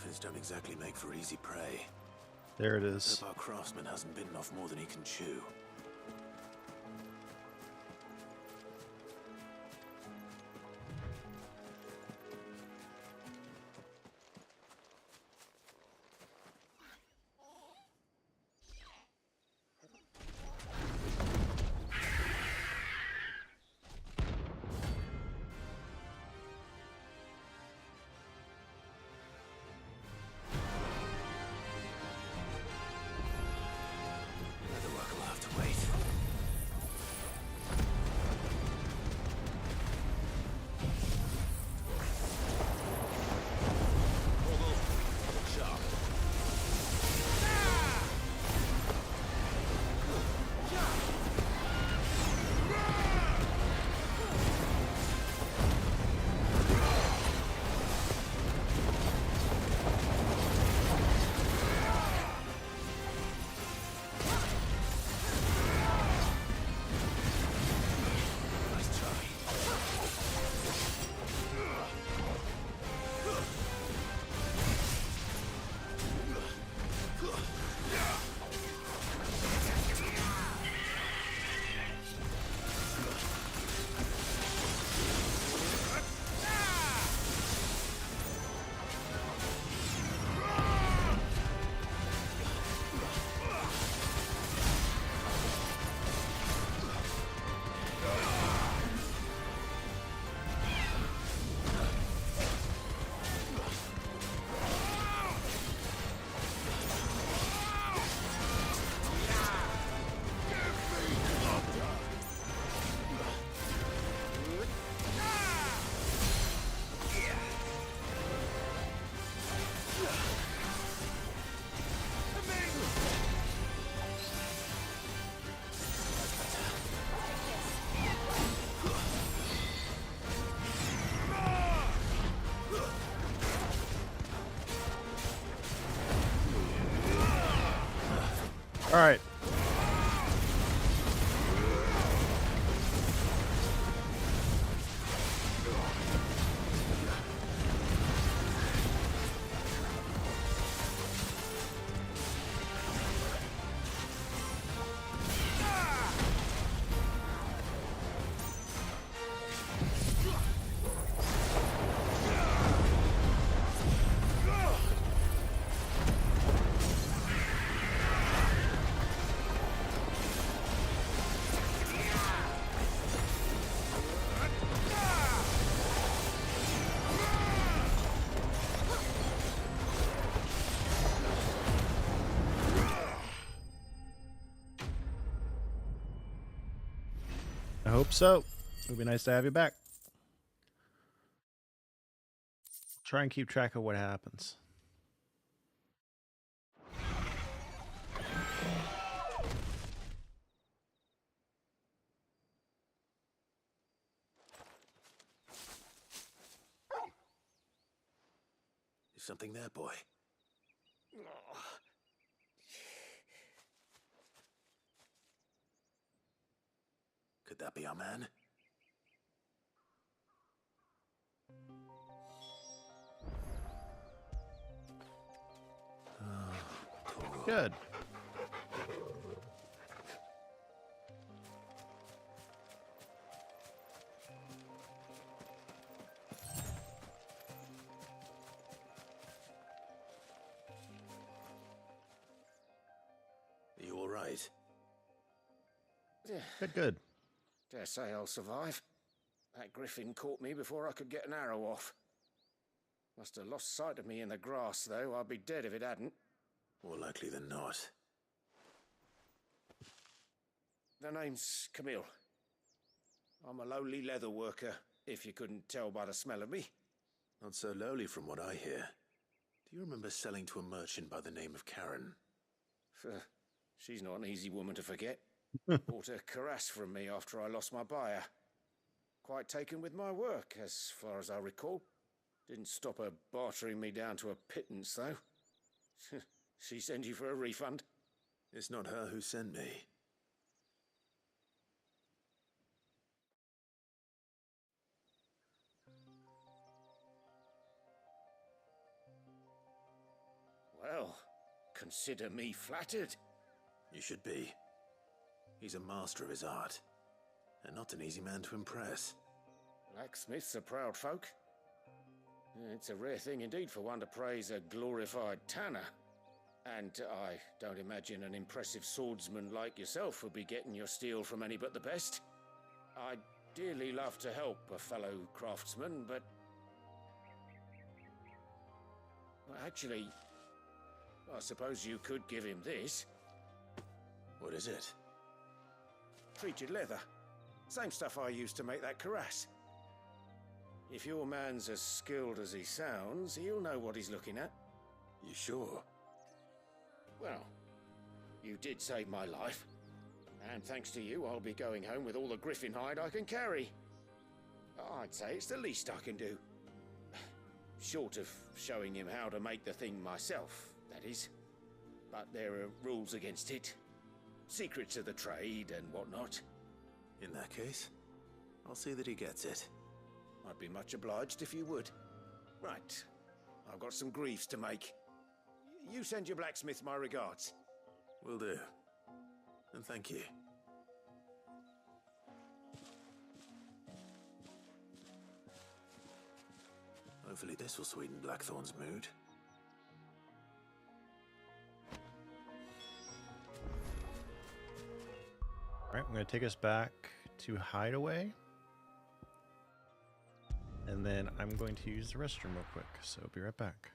coffins don't exactly make for easy prey. There it is. Hope our craftsman hasn't bitten off more than he can chew. All right. I hope so. It would be nice to have you back. Try and keep track of what happens. Is something there, boy? Could that be our man? Good. Are you all right? Good, good. Dare say I'll survive. That griffin caught me before I could get an arrow off. Must have lost sight of me in the grass, though. I'd be dead if it hadn't. More likely than not. The name's Camille. I'm a lowly leather worker, if you couldn't tell by the smell of me. Not so lowly from what I hear. Do you remember selling to a merchant by the name of Karen? She's not an easy woman to forget. Bought a cuirass from me after I lost my buyer. Quite taken with my work, as far as I recall. Didn't stop her bartering me down to a pittance, though. She send you for a refund? It's not her who sent me. Well, consider me flattered. You should be. He's a master of his art, and not an easy man to impress. Blacksmiths are proud folk. It's a rare thing indeed for one to praise a glorified tanner. And I don't imagine an impressive swordsman like yourself would be getting your steel from any but the best. I'd dearly love to help a fellow craftsman, but... Well, actually, I suppose you could give him this. What is it? Treated leather. Same stuff I used to make that cuirass. If your man's as skilled as he sounds, he'll know what he's looking at. You sure? Well, you did save my life. And thanks to you, I'll be going home with all the griffin hide I can carry. I'd say it's the least I can do. Short of showing him how to make the thing myself, that is. But there are rules against it. Secrets of the trade and whatnot. In that case, I'll see that he gets it. I'd be much obliged if you would. Right. I've got some greaves to make. You send your blacksmith my regards. Will do. And thank you. Hopefully this will sweeten Blackthorn's mood. Alright, I'm going to take us back to Hideaway. And then I'm going to use the restroom real quick, so be right back.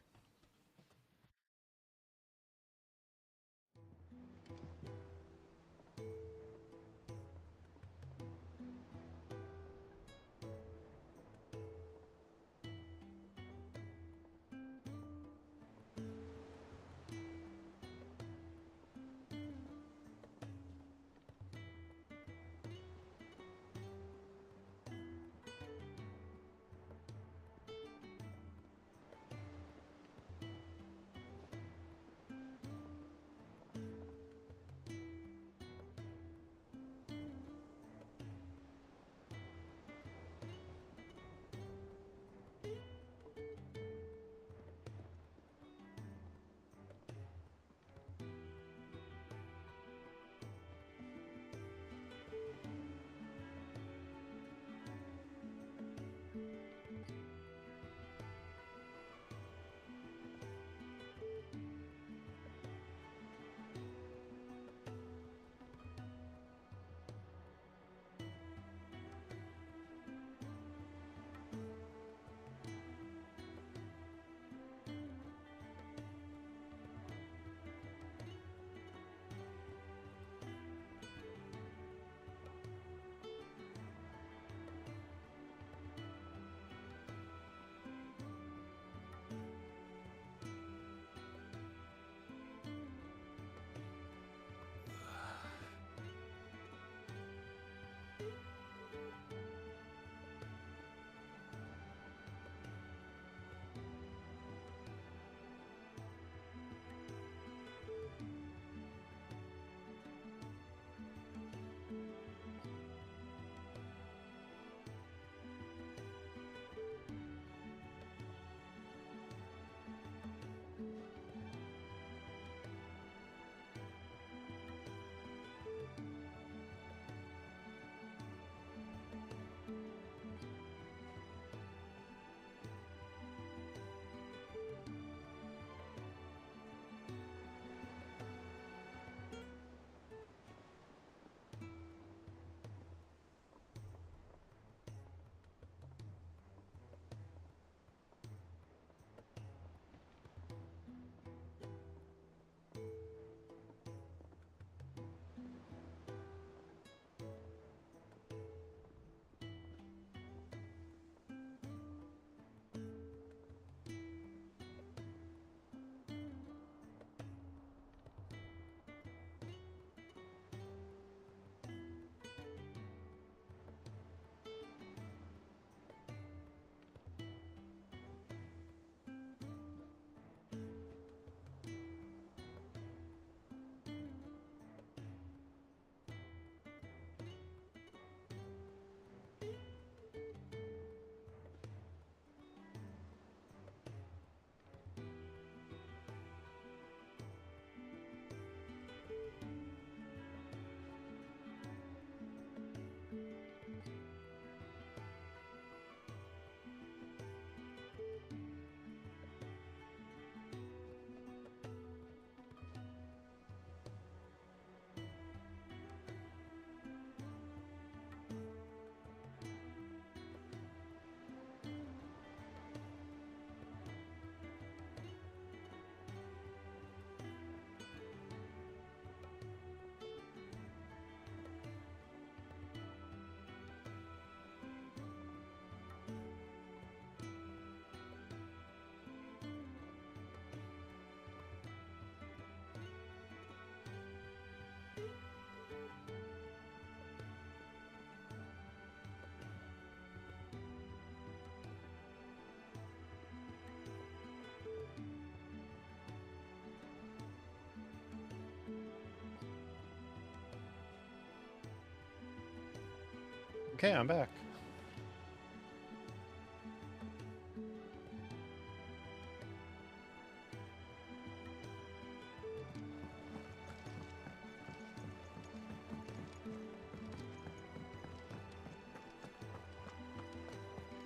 Okay, I'm back.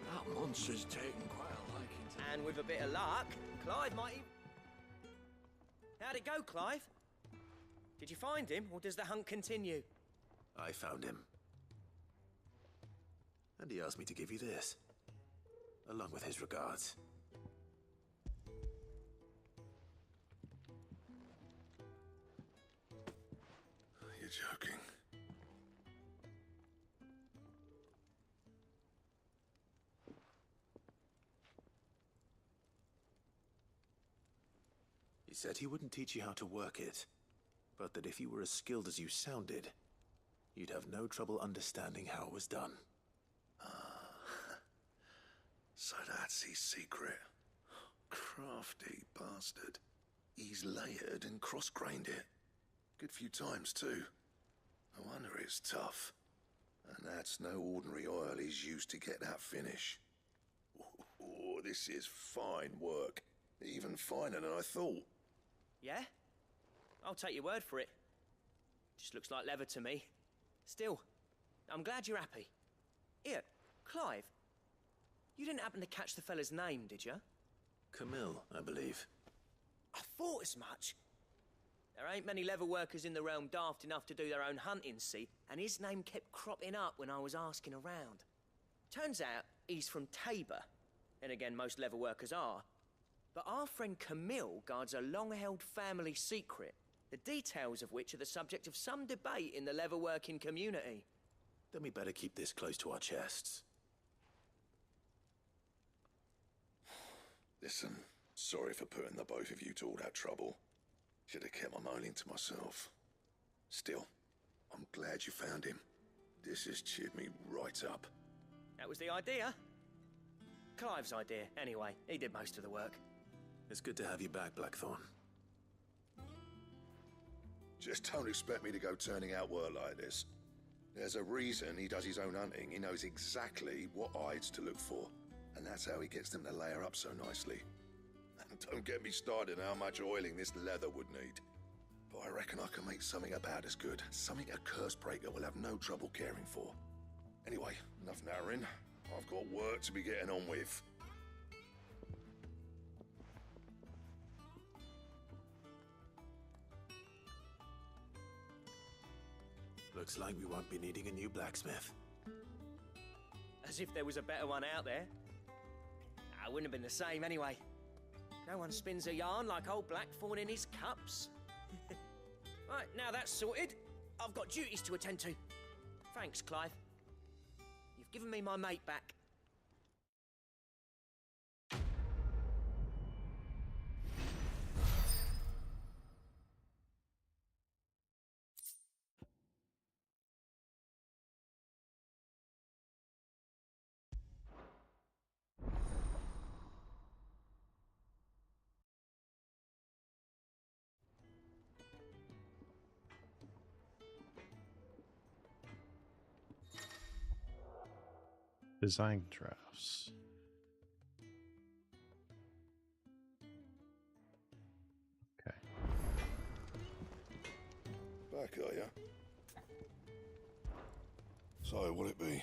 That monster's taking quite a liking to And with a bit of luck, Clive might even... How'd it go, Clive? Did you find him, or does the hunt continue? I found him. And he asked me to give you this, along with his regards. You're joking. He said he wouldn't teach you how to work it, but that if you were as skilled as you sounded, you'd have no trouble understanding how it was done. So that's his secret. Crafty bastard. He's layered and cross-grained it. Good few times, too. No wonder it's tough. And that's no ordinary oil he's used to get that finish. Oh, this is fine work. Even finer than I thought. Yeah? I'll take your word for it. Just looks like leather to me. Still, I'm glad you're happy. Here, Clive. You didn't happen to catch the fella's name, did you? Camille, I believe. I thought as much. There ain't many leather workers in the realm daft enough to do their own hunting, see, and his name kept cropping up when I was asking around. Turns out he's from Tabor, and again, most leather workers are. But our friend Camille guards a long-held family secret, the details of which are the subject of some debate in the leather-working community. Then we better keep this close to our chests. Listen, sorry for putting the both of you to all that trouble. Should have kept my moaning to myself. Still, I'm glad you found him. This has cheered me right up. That was the idea. Clive's idea, anyway. He did most of the work. It's good to have you back, Blackthorn. Just don't expect me to go turning out work like this. There's a reason he does his own hunting. He knows exactly what hides to look for. And that's how he gets them to layer up so nicely. And don't get me started on how much oiling this leather would need. But I reckon I can make something about as good. Something a Cursebreaker will have no trouble caring for. Anyway, enough narrowing. I've got work to be getting on with. Looks like we won't be needing a new blacksmith. As if there was a better one out there. I wouldn't have been the same anyway. No one spins a yarn like old Blackthorn in his cups. Right, now that's sorted, I've got duties to attend to. Thanks, Clive. You've given me my mate back. Design drafts. Okay. Back, are ya? So, what'll it be?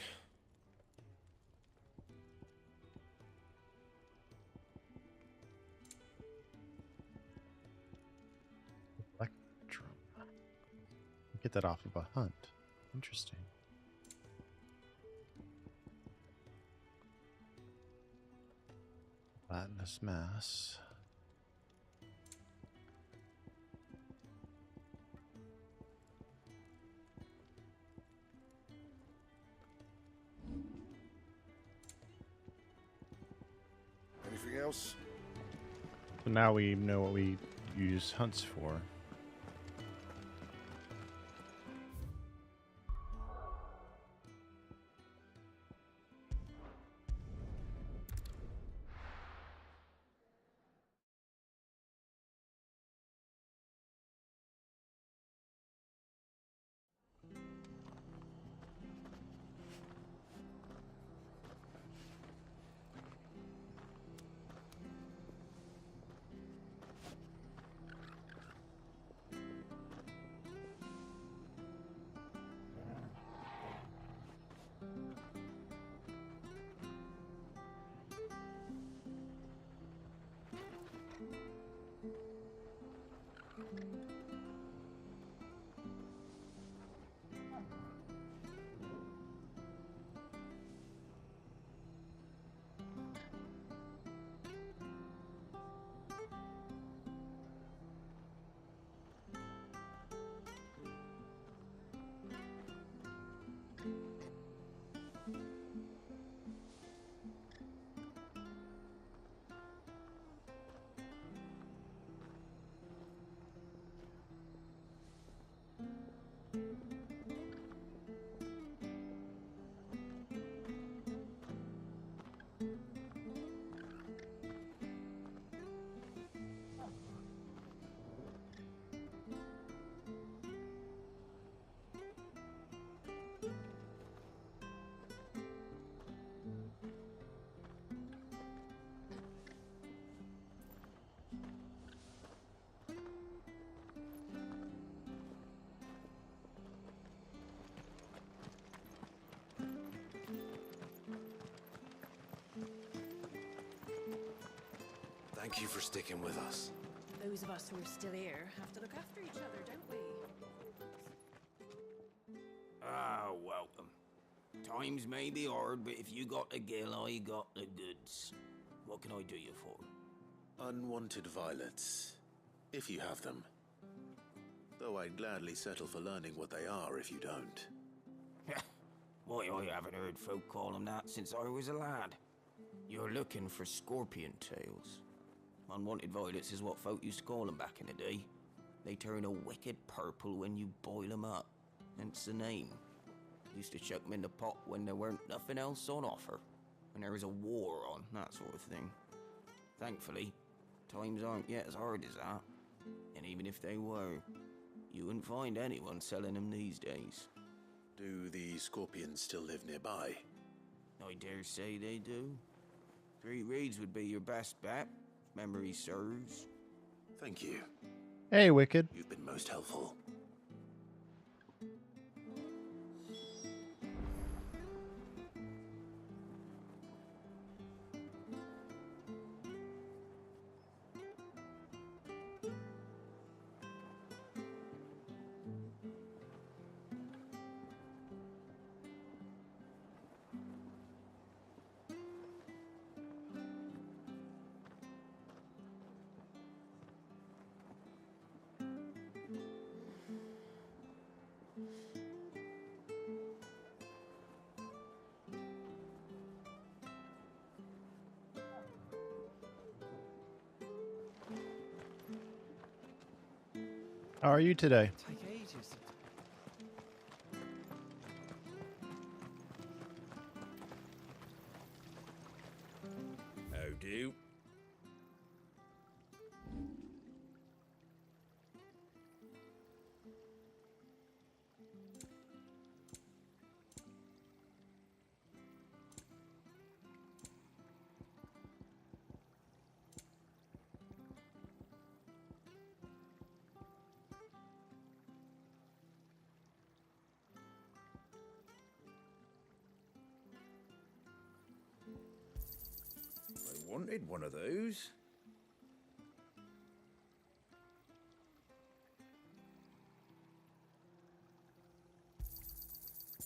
Electrum. Get that off of a hunt. Interesting. Platinous mass. Anything else? So now we know what we use hunts for. Thank you for sticking with us. Those of us who are still here have to look after each other, don't we? Ah, welcome. Times may be hard, but if you got the gill, I got the goods. What can I do you for? Unwanted violets, if you have them. Though I'd gladly settle for learning what they are if you don't. Why, I haven't heard folk call them that since I was a lad. You're looking for scorpion tails. Unwanted violets is what folk used to call them back in the day. They turn a wicked purple when you boil them up, hence the name. Used to chuck them in the pot when there weren't nothing else on offer, when there was a war on, that sort of thing. Thankfully, times aren't yet as hard as that. And even if they were, you wouldn't find anyone selling them these days. Do the scorpions still live nearby? I dare say they do. Three Reeds would be your best bet, if memory serves. Thank you. Hey, Wicked. You've been most helpful. How are you today? Take ages. How do? I wanted one of those.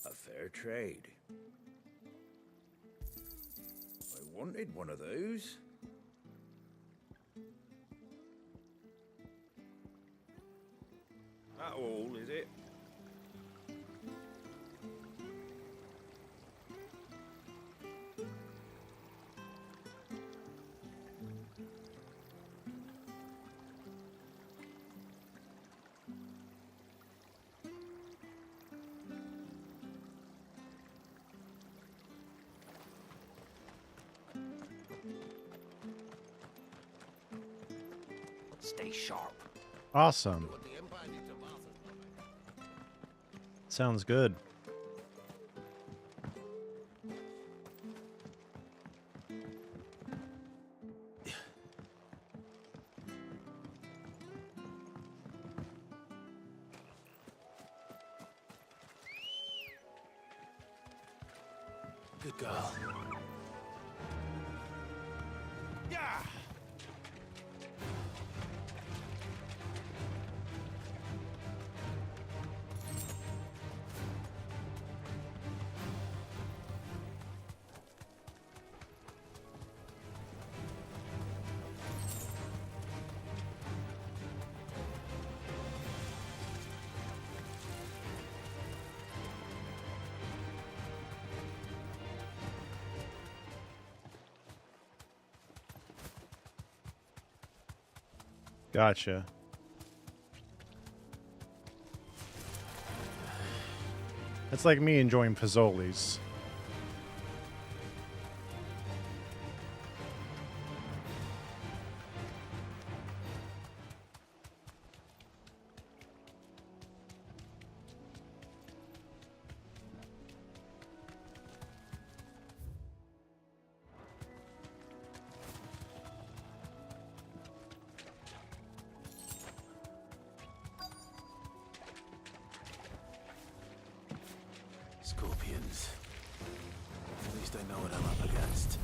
A fair trade. I wanted one of those. That all, is it? Stay sharp. Awesome. Sounds good. Good girl. Yeah! Gotcha. That's like me enjoying Fazoli's. Scorpions. At least I know what I'm up against.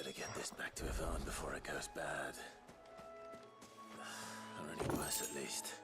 Better get this back to Yvonne before it goes bad. Or any worse, at least.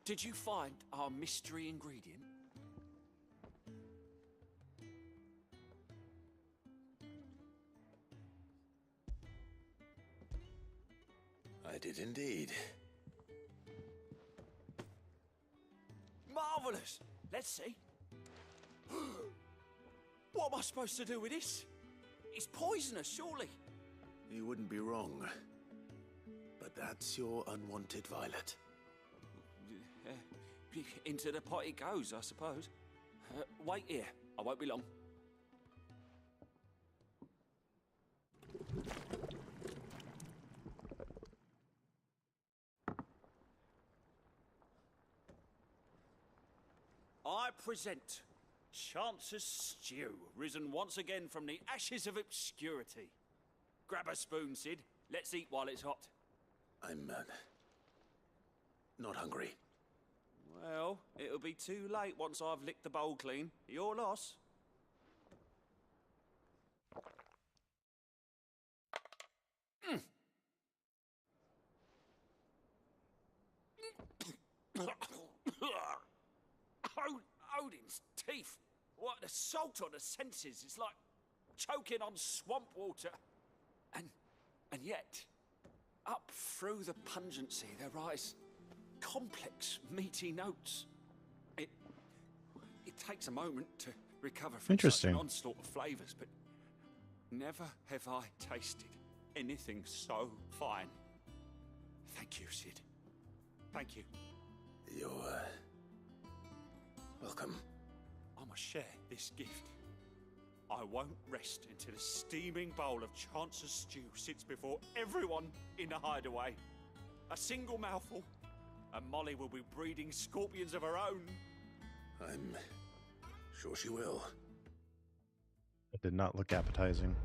Did you find our mystery ingredient? I did indeed. Marvelous! Let's see. What am I supposed to do with this? It's poisonous, surely. You wouldn't be wrong. But that's your unwanted violet. Into the pot it goes, I suppose. Wait here. I won't be long. I present Chance's Stew, risen once again from the ashes of obscurity. Grab a spoon, Sid. Let's eat while it's hot. I'm not hungry. Well, it'll be too late once I've licked the bowl clean. Your loss. Odin's teeth. What, the salt on the senses is like choking on swamp water. And yet, up through the pungency there rise complex, meaty notes. It takes a moment to recover from such an onslaught of flavours, but never have I tasted anything so fine. Thank you, Sid. Thank you. You're welcome. I must share this gift. I won't rest until a steaming bowl of Chance's Stew sits before everyone in the hideaway. A single mouthful, and Molly will be breeding scorpions of her own. I'm sure she will. It did not look appetizing.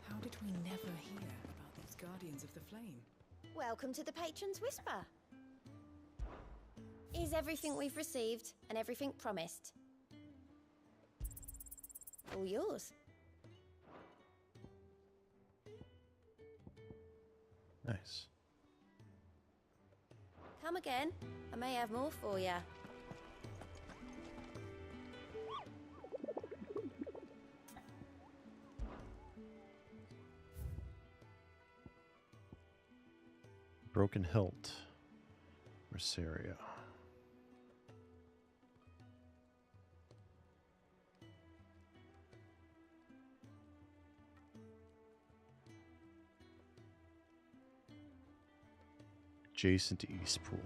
How did we never hear about these Guardians of the Flame? Welcome to the Patron's Whisper. Is everything we've received and everything promised? All yours. Nice. Come again. I may have more for you. Broken Hilt. Merceria. Adjacent to Eastpool.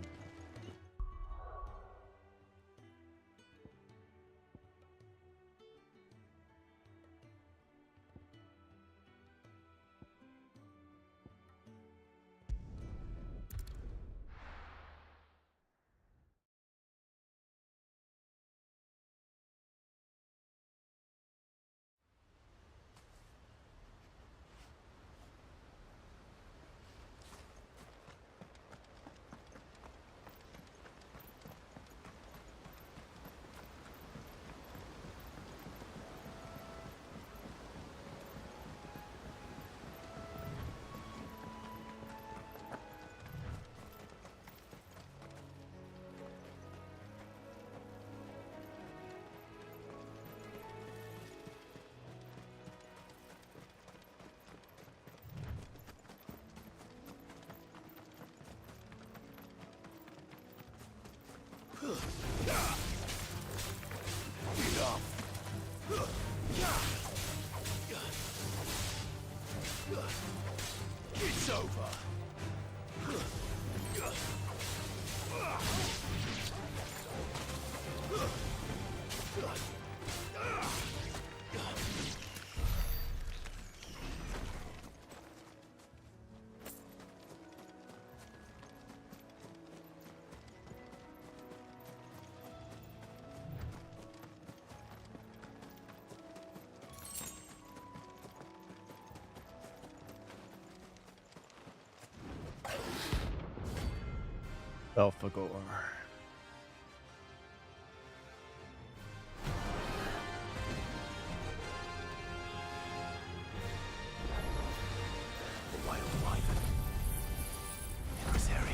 Belphegor. The wild wyvern. In this area.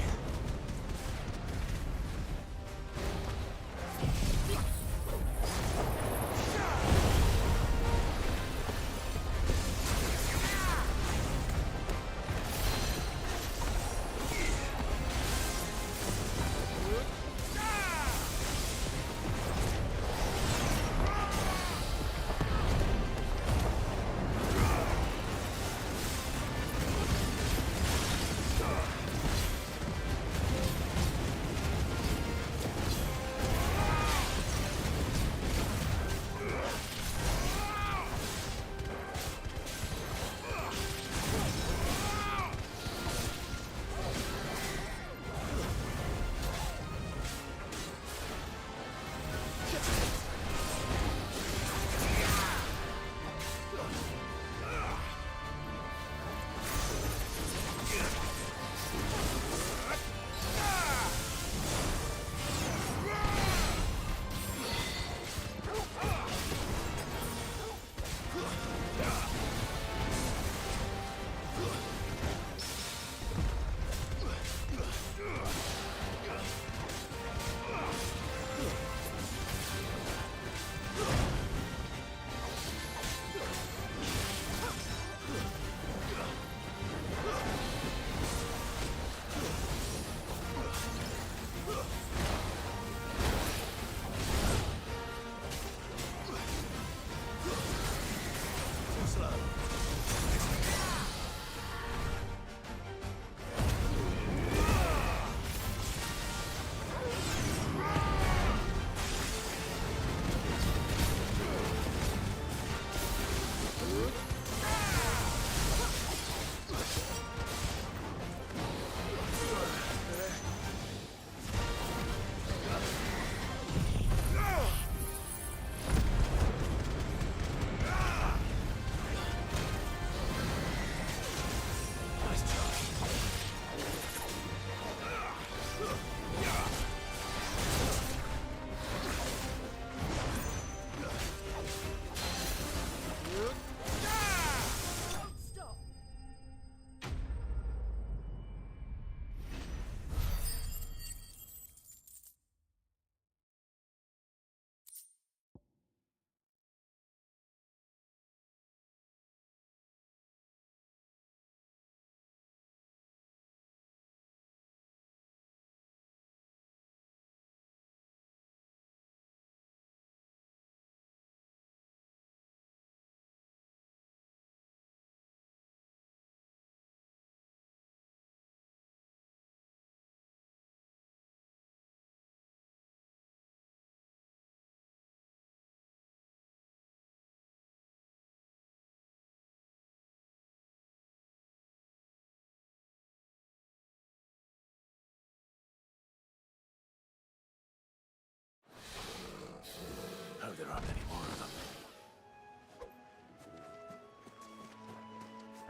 Oh, there aren't any more of them.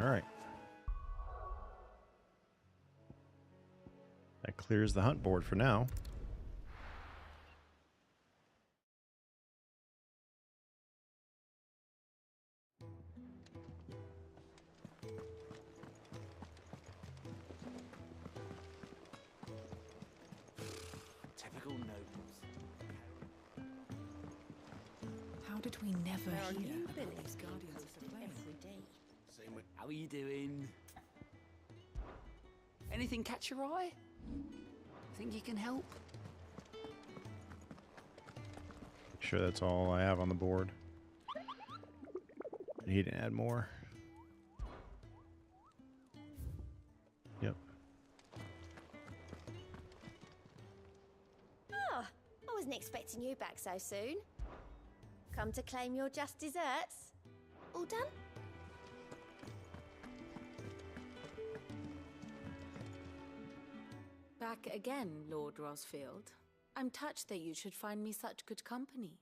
All right. That clears the hunt board for now. Typical nobles. How did we never There are hear new about village these Guardians of the Flame? every day. Same with. How are you doing? Anything catch your eye? Think you can help? Sure, that's all I have on the board. I need to add more. Yep. Ah, I wasn't expecting you back so soon. Come to claim your just desserts? All done? Back again, Lord Rosfield. I'm touched that you should find me such good company.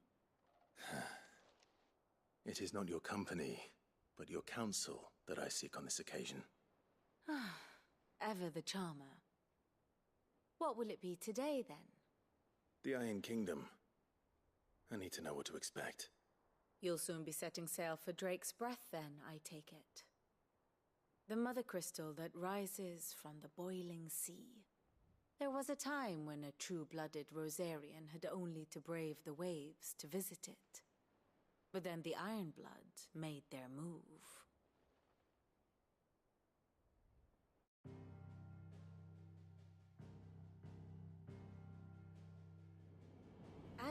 It is not your company, but your counsel that I seek on this occasion. Ever the charmer. What will it be today, then? The Iron Kingdom. I need to know what to expect. You'll soon be setting sail for Drake's Breath, then, I take it. The mother crystal that rises from the boiling sea. There was a time when a true-blooded Rosarian had only to brave the waves to visit it. But then the Ironblood made their move.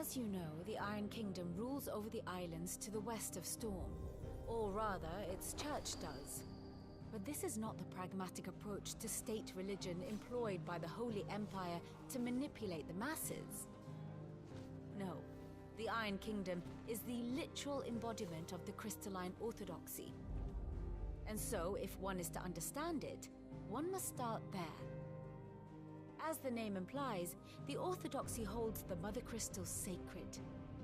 As you know, the Iron Kingdom rules over the islands to the west of Storm. Or rather, its church does. But this is not the pragmatic approach to state religion employed by the Holy Empire to manipulate the masses. No, the Iron Kingdom is the literal embodiment of the crystalline orthodoxy. And so, if one is to understand it, one must start there. As the name implies, the orthodoxy holds the mother crystals sacred,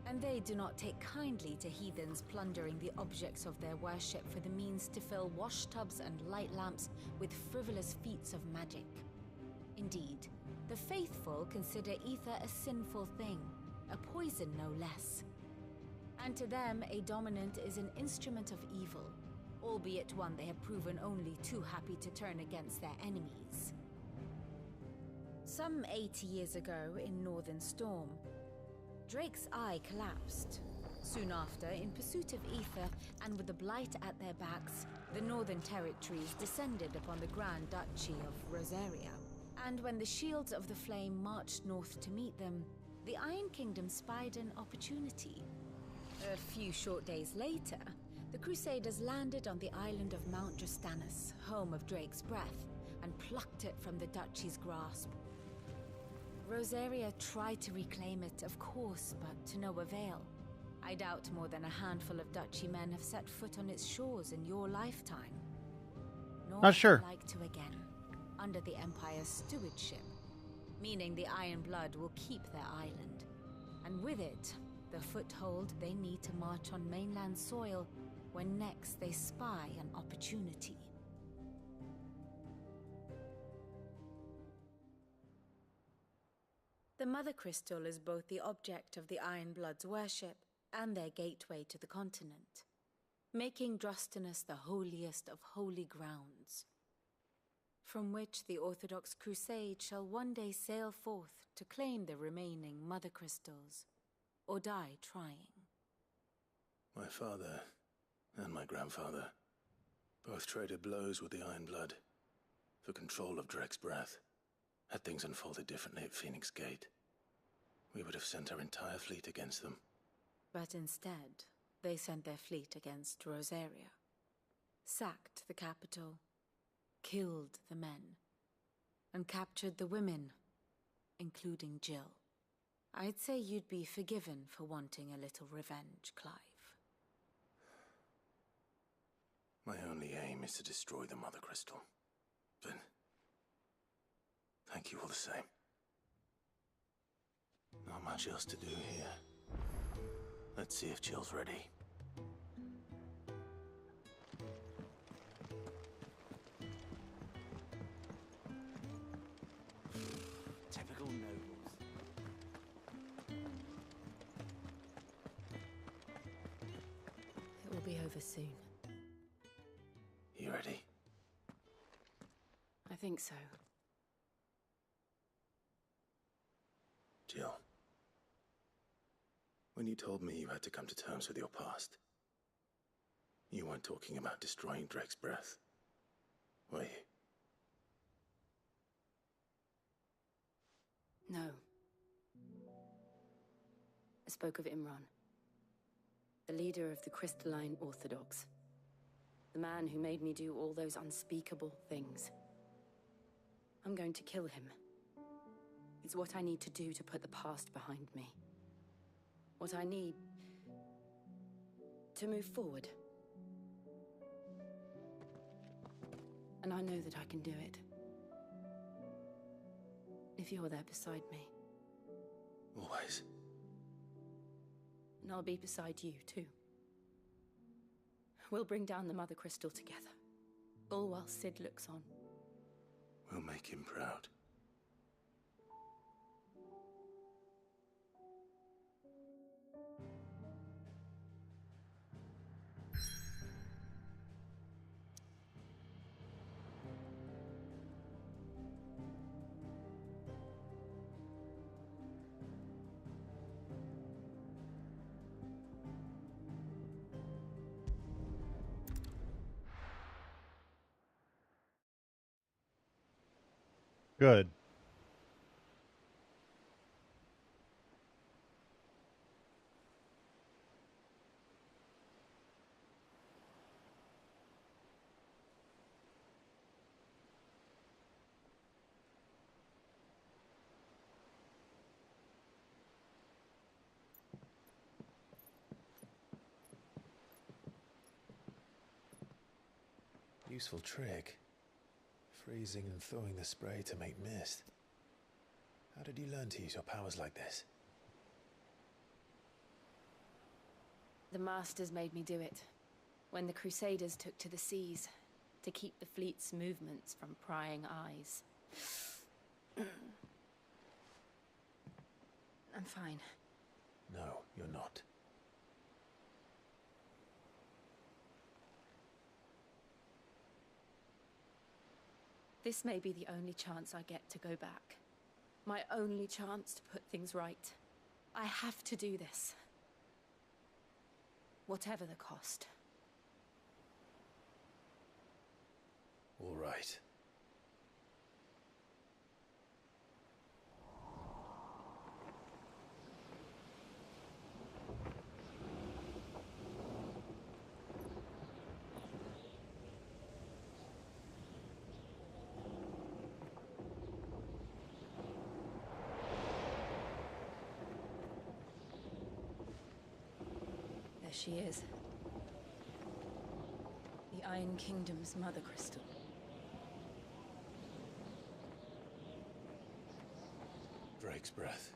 and they do not take kindly to heathens plundering the objects of their worship for the means to fill washtubs and light lamps with frivolous feats of magic. Indeed, the faithful consider ether a sinful thing, a poison no less. And to them, a dominant is an instrument of evil, albeit one they have proven only too happy to turn against their enemies. Some 80 years ago in Northern Storm, Drake's Eye collapsed. Soon after, in pursuit of ether and with the Blight at their backs, the Northern Territories descended upon the Grand Duchy of Rosaria. And when the Shields of the Flame marched north to meet them, the Iron Kingdom spied an opportunity. A few short days later, the Crusaders landed on the island of Mount Justanus, home of Drake's Breath, and plucked it from the Duchy's grasp. Rosaria tried to reclaim it, of course, but to no avail. I doubt more than a handful of Duchy men have set foot on its shores in your lifetime. Nor Not sure. would I like to again, under the Empire's stewardship, meaning the Iron Blood will keep their island, and with it, the foothold they need to march on mainland soil when next they spy an opportunity. The Mother Crystal is both the object of the Iron Blood's worship and their gateway to the continent, making Drostanus the holiest of holy grounds, from which the Orthodox Crusade shall one day sail forth to claim the remaining Mother Crystals, or die trying. My father and my grandfather both traded blows with the Iron Blood for control of Drake's Breath. Had things unfolded differently at Phoenix Gate, we would have sent our entire fleet against them. But instead, they sent their fleet against Rosaria, sacked the capital, killed the men, and captured the women, including Jill. I'd say you'd be forgiven for wanting a little revenge, Clive. My only aim is to destroy the Mother Crystal. But thank you all the same. Not much else to do here. Let's see if Jill's ready. Typical nobles. It will be over soon. You ready? I think so. Jill, when you told me you had to come to terms with your past, you weren't talking about destroying Drake's Breath, were you? No. I spoke of Imran, the leader of the Crystalline Orthodox. The man who made me do all those unspeakable things. I'm going to kill him. It's what I need to do to put the past behind me. What I need to move forward. And I know that I can do it. If you're there beside me. Always. And I'll be beside you, too. We'll bring down the Mother Crystal together. All while Sid looks on. We'll make him proud. Good. Useful trick. Freezing and thawing the spray to make mist. How did you learn to use your powers like this? The Masters made me do it. When the Crusaders took to the seas, to keep the fleet's movements from prying eyes. I'm fine. No, you're not. This may be the only chance I get to go back. My only chance to put things right. I have to do this. Whatever the cost. All right. There she is. The Iron Kingdom's Mother Crystal. Drake's breath.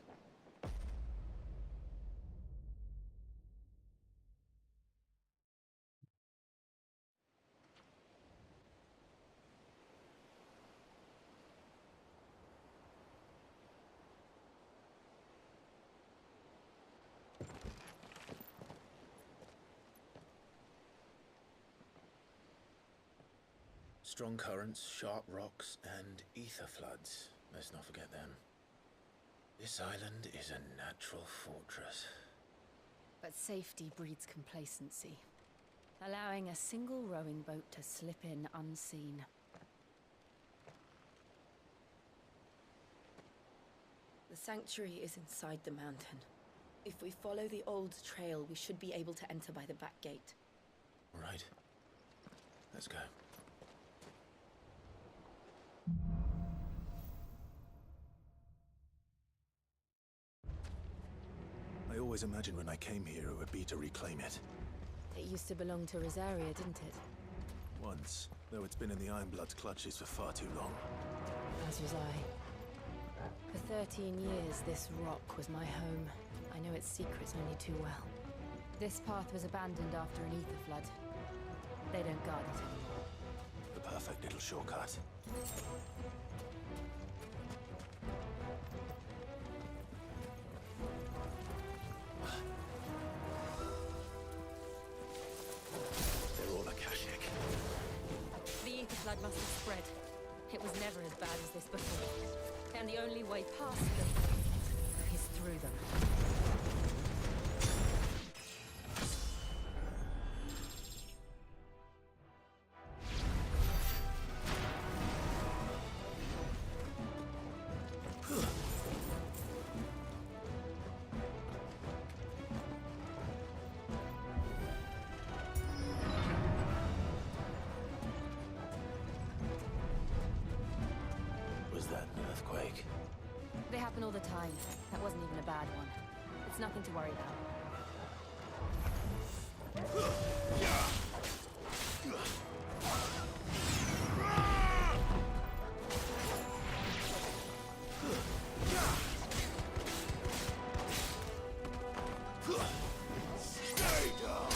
Strong currents, sharp rocks, and ether floods. Let's not forget them. This island is a natural fortress. But safety breeds complacency, allowing a single rowing boat to slip in unseen. The sanctuary is inside the mountain. If we follow the old trail, we should be able to enter by the back gate. All right. Let's go. I always imagined when I came here it would be to reclaim it. It used to belong to Rosaria, didn't it? Once, though it's been in the Ironblood's clutches for far too long. As was I. For 13 years, this rock was my home. I know its secrets only too well. This path was abandoned after an ether flood. They don't guard it anymore. The perfect little shortcut. They're all Akashic. The ether flood must have spread. It was never as bad as this before. And the only way past them is through them. Was that an earthquake? They happen all the time. That wasn't even a bad one. It's nothing to worry about. Stay down!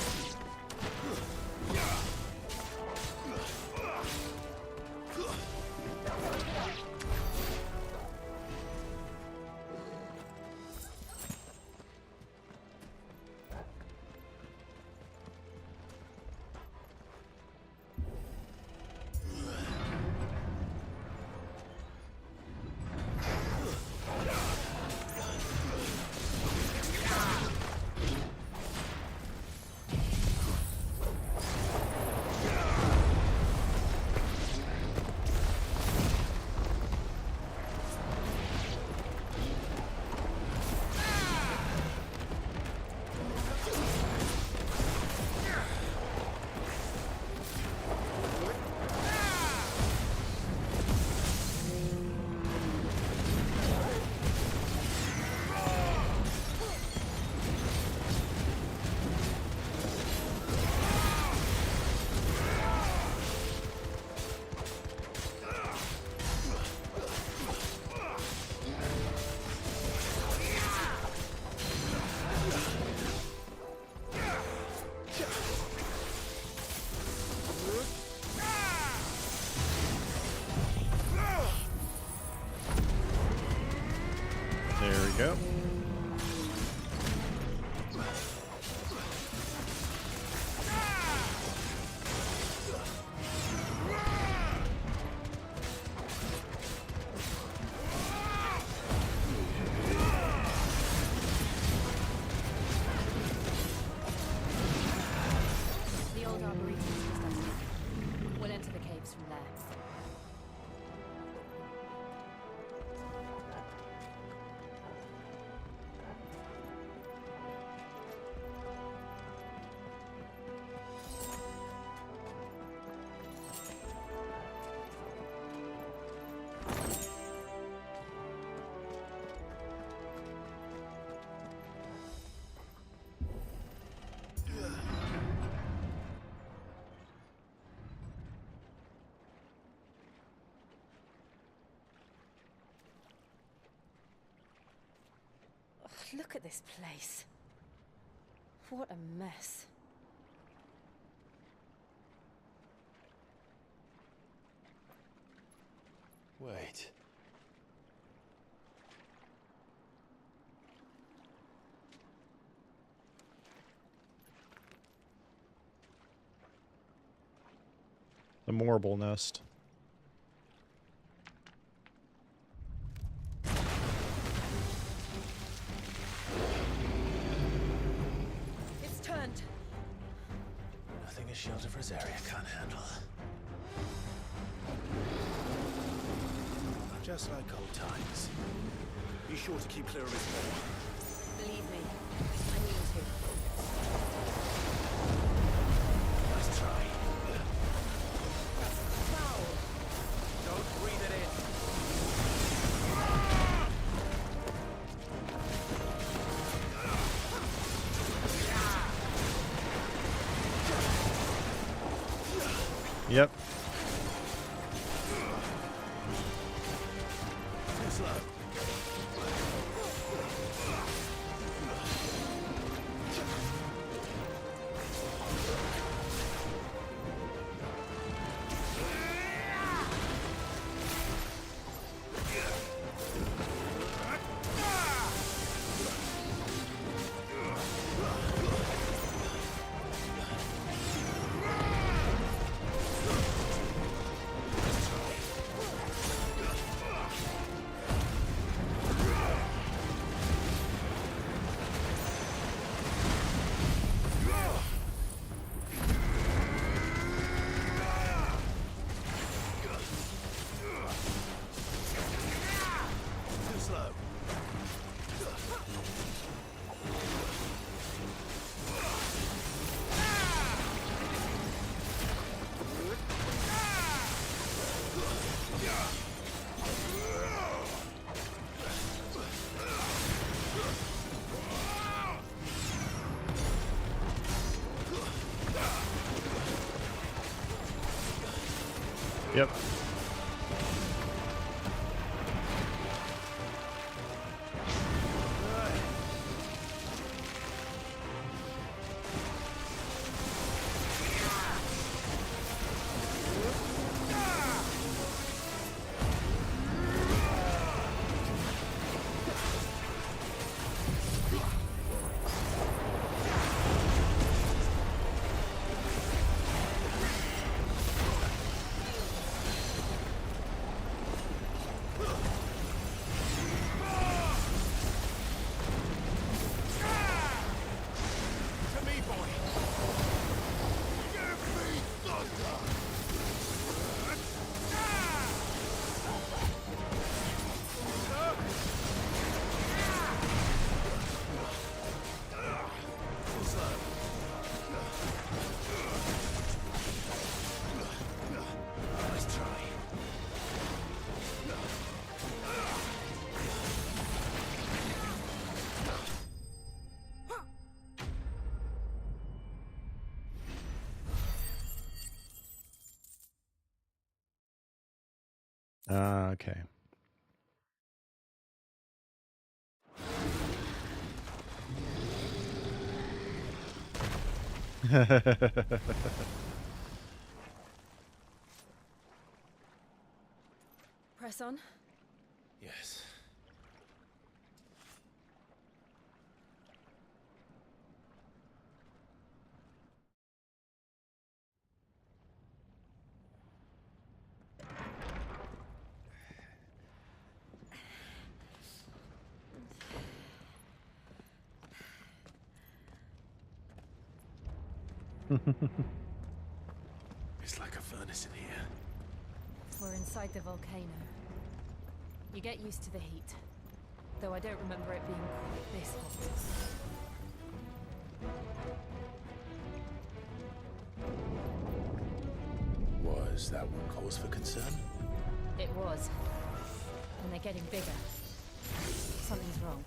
There we go. The old arboretum is just up here. We'll enter the caves from there. Look at this place. What a mess. Wait. The Morble nest. It's turned. Nothing a shield of Rosaria can't handle. Just like old times. Be sure to keep clear of his wall. Believe me, I mean to. Nice try. Foul. Don't breathe it in. Yep. Too slow. Too slow. Yep. To me, boy. Give me thunder. Too slow. Nice try. Ah, okay. Press on. Yes. It's like a furnace in here. We're inside the volcano. You get used to the heat, though I don't remember it being quite this hot. Was that one cause for concern? It was. And they're getting bigger. Something's wrong.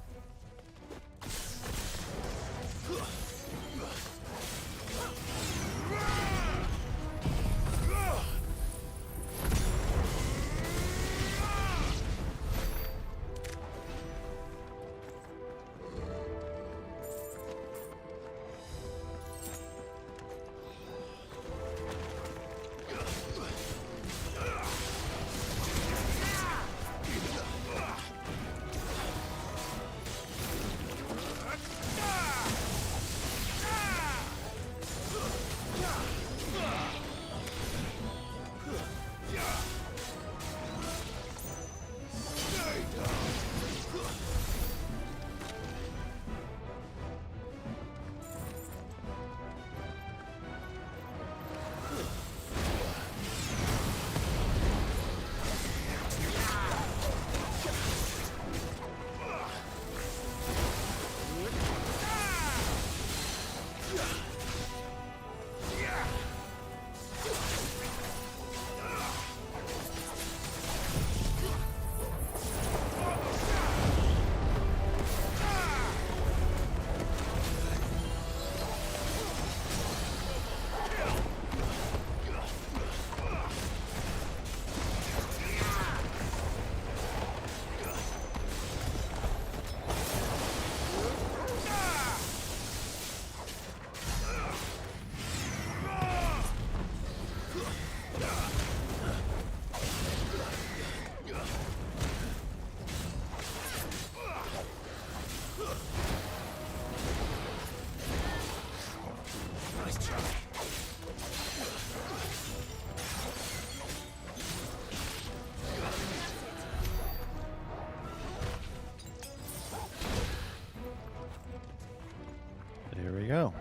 There we go.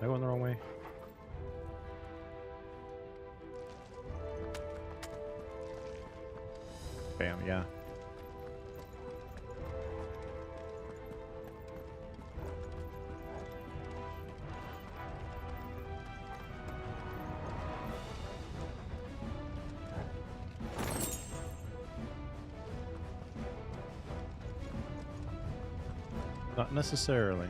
Am I going the wrong way? Bam, yeah. Not necessarily.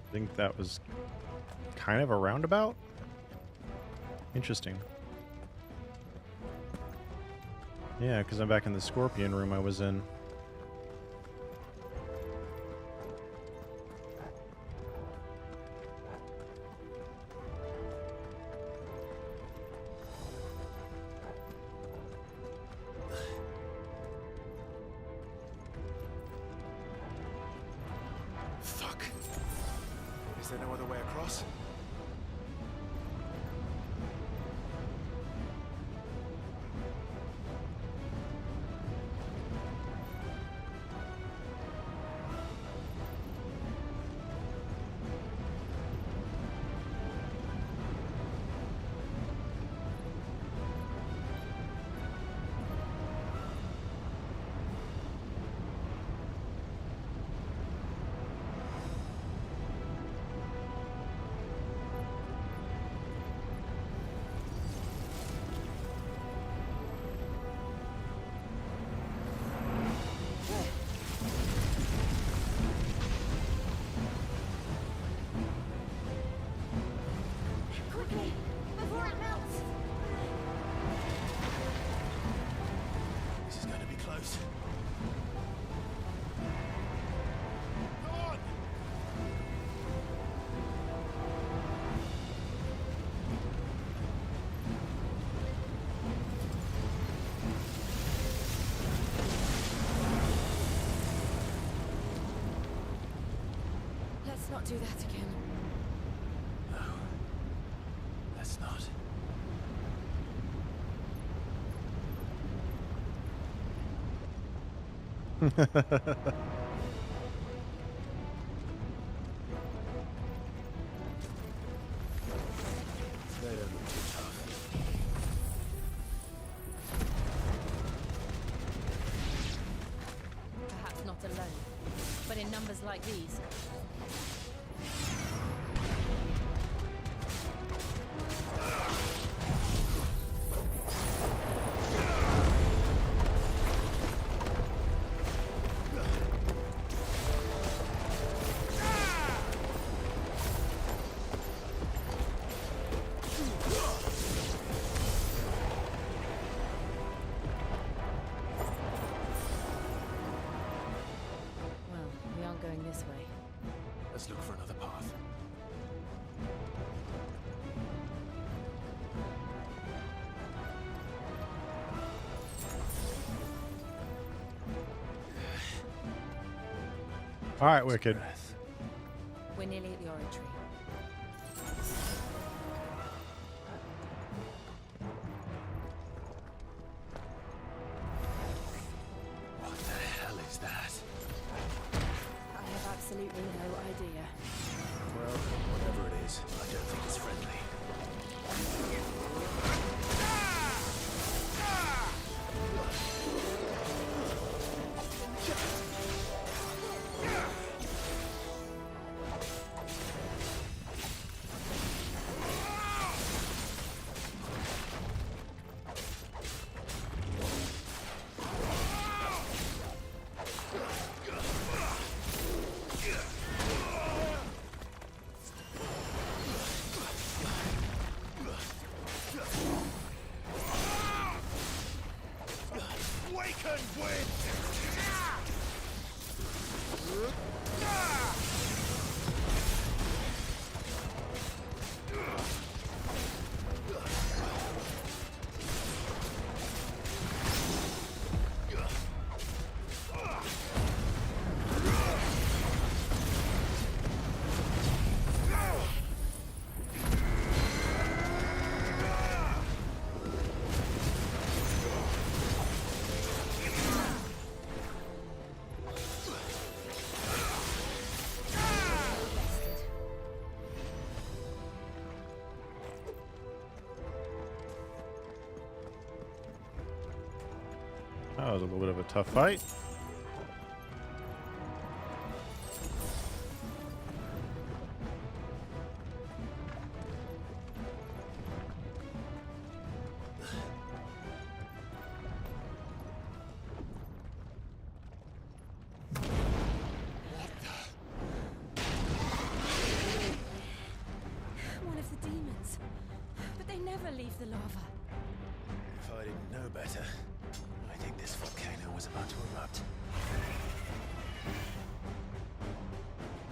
I think that was kind of a roundabout. Interesting. Yeah, because I'm back in the Scorpion room I was in. Fuck. Is there no other way across? Let's not do that again. No. Let's not. They don't look too tough. Perhaps not alone, but in numbers like these. Well, we aren't going this way. Let's look for another path. All right, Wicked. We're nearly at the oratory. What the hell is that? I have absolutely no idea. Well, whatever it is, I don't think it's friendly. That was a little bit of a tough fight. One of the demons. But they never leave the lava. If I didn't know better, I think this volcano was about to erupt.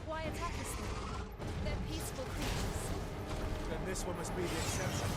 Why attack us then? They're peaceful creatures. Then this one must be the exception.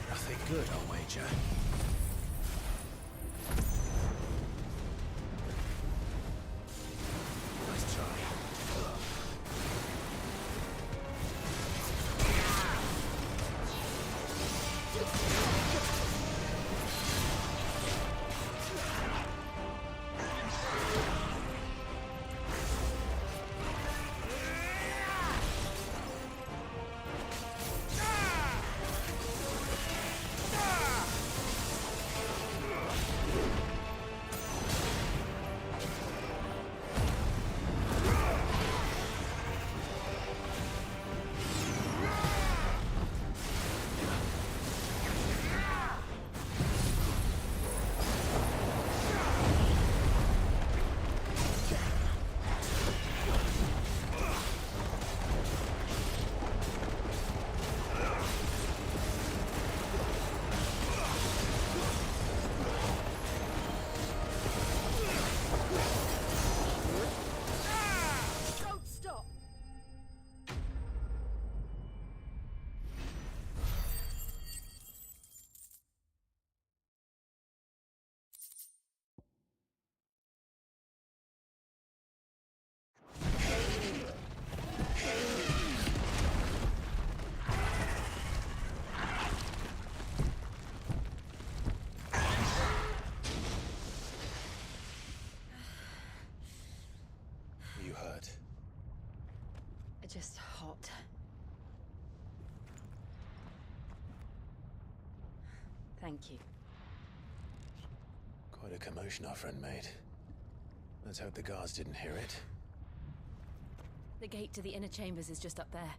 Nothing good, I'll wager. just hot. Thank you. Quite a commotion our friend made. Let's hope the guards didn't hear it. The gate to the inner chambers is just up there.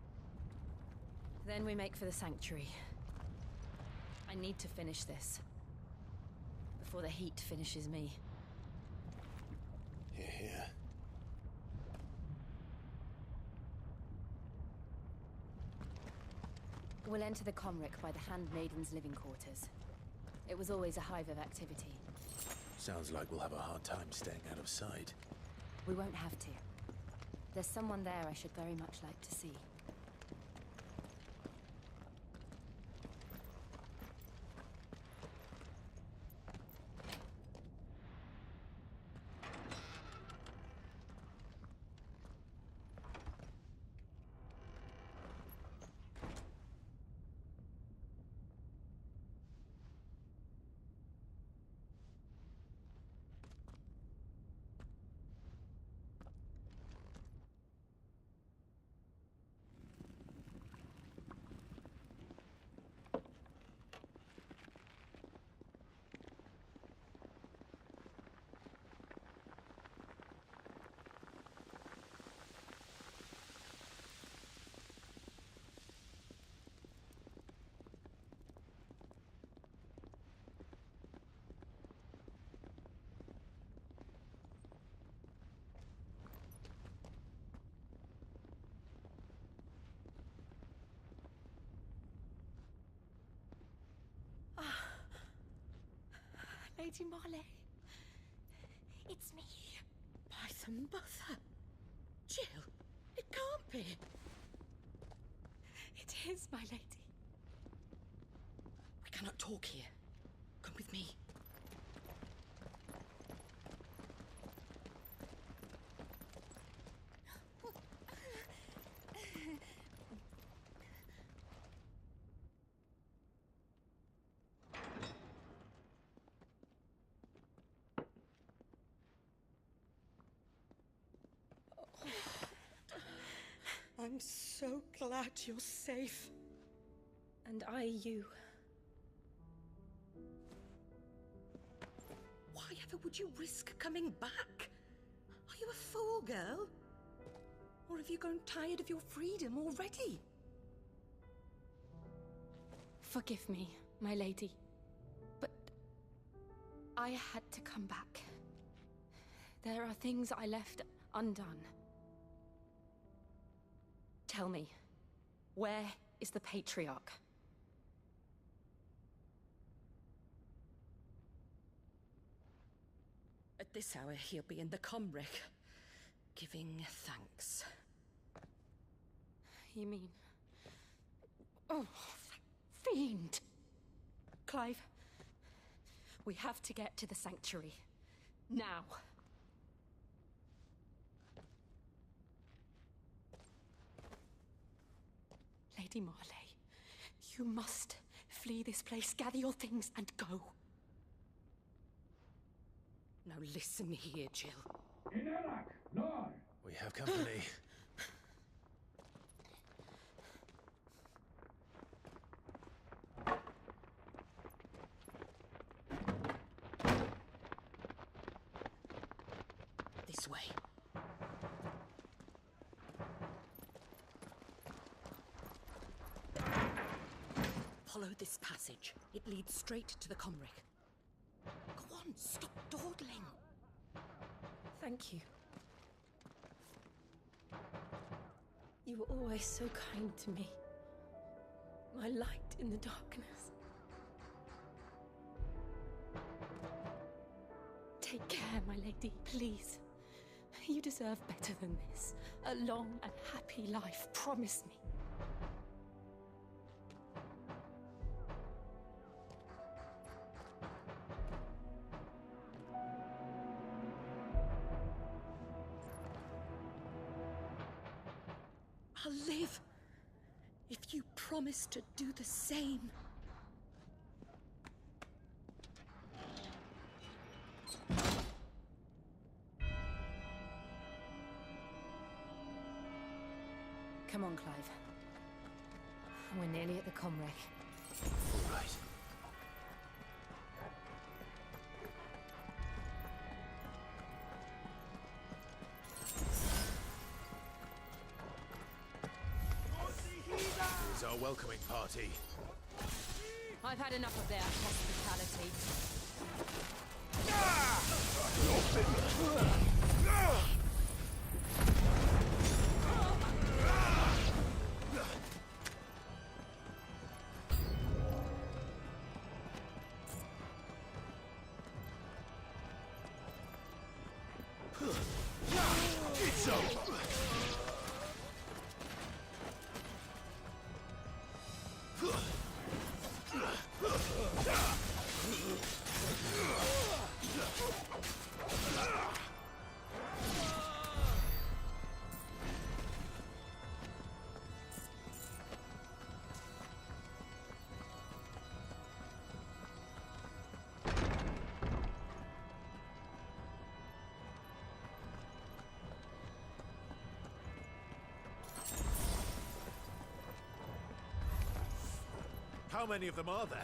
Then we make for the sanctuary. I need to finish this. Before the heat finishes me. Hear, hear. We'll enter the Comric by the Handmaiden's living quarters. It was always a hive of activity. Sounds like we'll have a hard time staying out of sight. We won't have to. There's someone there I should very much like to see. Lady Marley. It's me. Python Buther. Jill, it can't be. It is, my lady. We cannot talk here. Come with me. I'm so glad you're safe. And I you. Why ever would you risk coming back? Are you a fool, girl? Or have you grown tired of your freedom already? Forgive me, my lady. But I had to come back. There are things I left undone. Tell me, where is the Patriarch? At this hour, he'll be in the Comric, giving thanks. You mean... Oh, fiend! Clive, we have to get to the sanctuary. Now. Lady Marley, you must flee this place, gather your things, and go. Now listen here, Jill. We have company. This way. Follow this passage. It leads straight to the Comric. Go on, stop dawdling. Thank you. You were always so kind to me. My light in the darkness. Take care, my lady, please. You deserve better than this. A long and happy life, promise me. I'll live if you promise to do the same. Come on, Clive. We're nearly at the Comrec. All right. Here's our welcoming party. I've had enough of their hospitality. It's over. How many of them are there?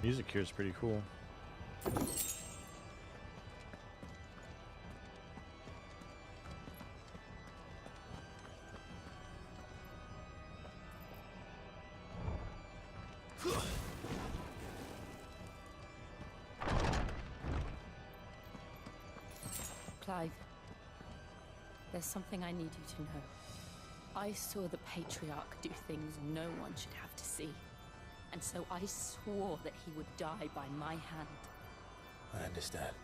Music here is pretty cool. Clive, there's something I need you to know. I saw the Patriarch do things no one should have to see. And so I swore that he would die by my hand. I understand.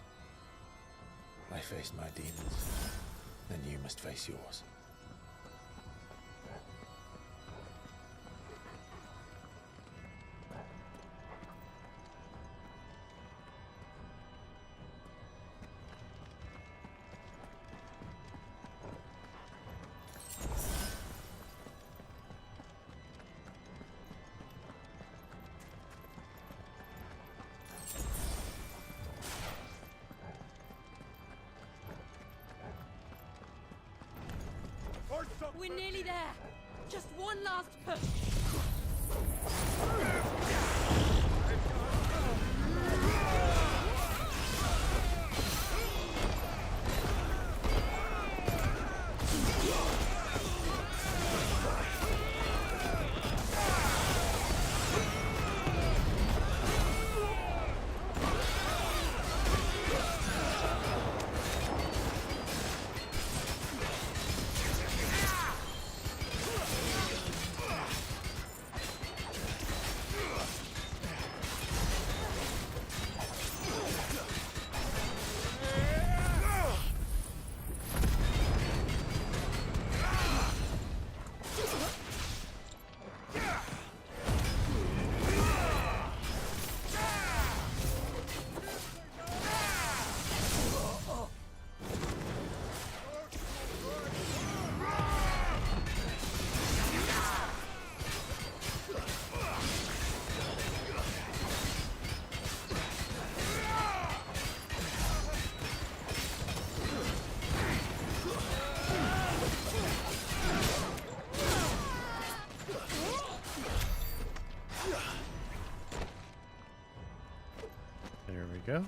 I faced my demons. Then you must face yours. We're nearly there. Just one last push. There we go.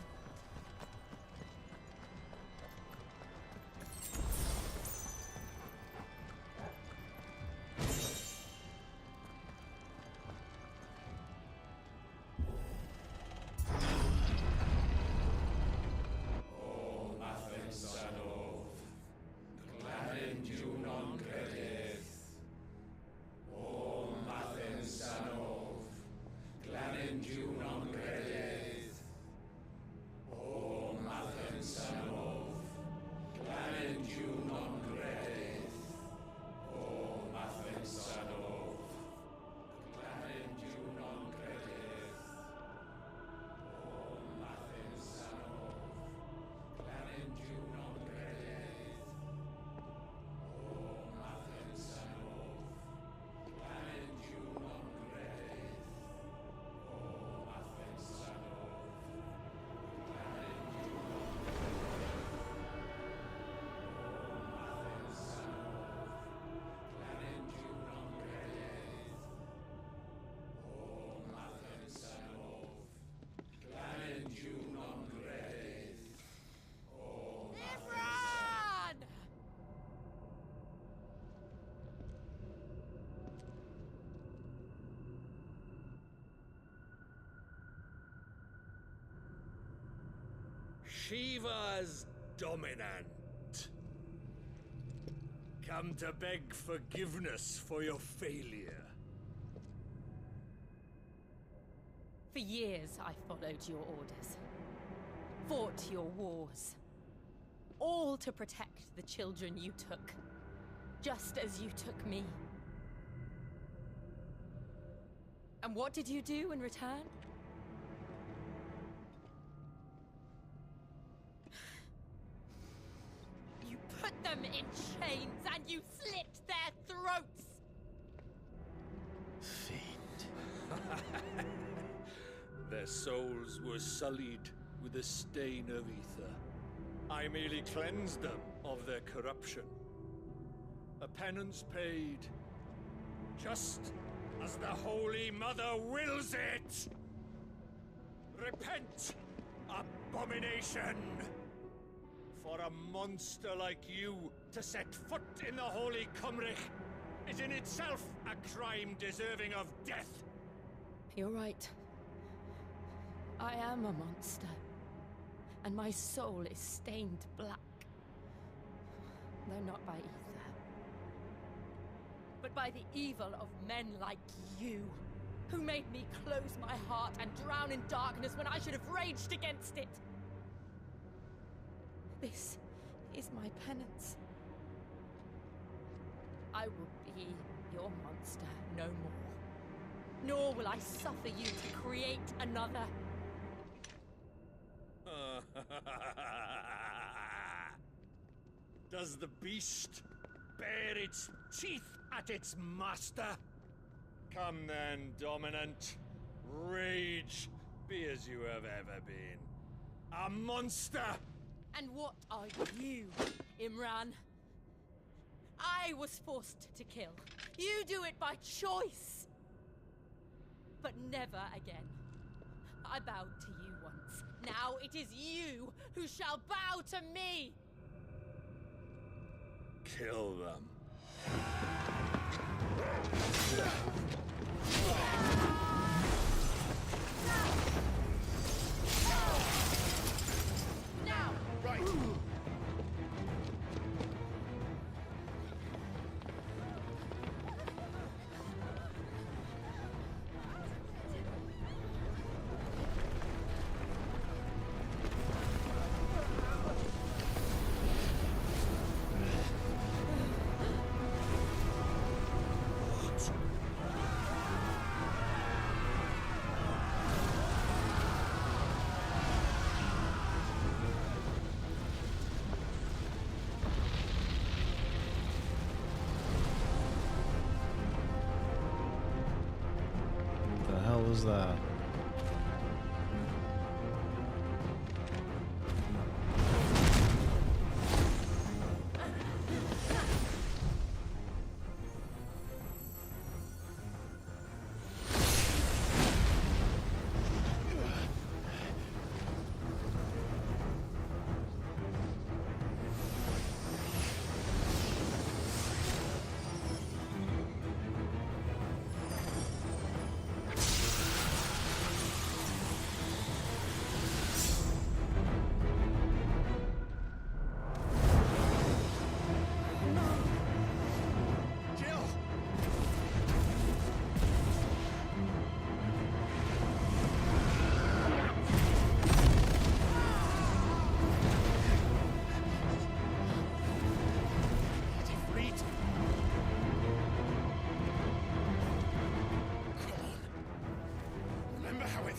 Shiva's dominant. Come to beg forgiveness for your failure. For years, I followed your orders, fought your wars, all to protect the children you took, just as you took me. And what did you do in return? You put them in chains and you slit their throats! Their souls were sullied with the stain of ether. I merely cleansed them of their corruption. A penance paid, just as the Holy Mother wills it! Repent, abomination! For a monster like you to set foot in the Holy Cymric is in itself a crime deserving of death. You're right. I am a monster, and my soul is stained black. Though not by ether, but by the evil of men like you, who made me close my heart and drown in darkness when I should have raged against it. This is my penance. I will be your monster no more. Nor will I suffer you to create another. Does the beast bare its teeth at its master? Come then, Dominant. Rage, be as you have ever been. A monster! And what are you, Imran? I was forced to kill. You do it by choice. But never again. I bowed to you once. Now it is you who shall bow to me! Kill them. Now! Right! What the hell is that?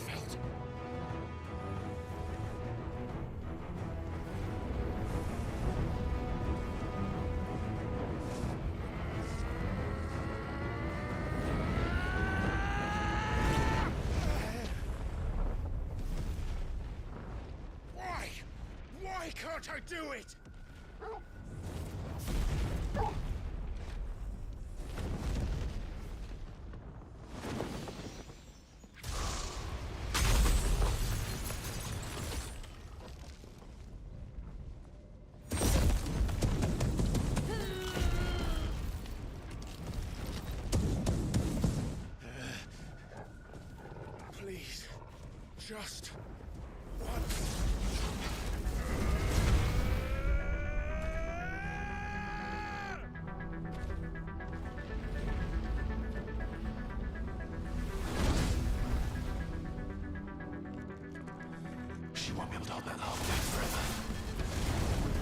felt. Why can't I do it? Please, just once. She won't be able to hold that half deck forever.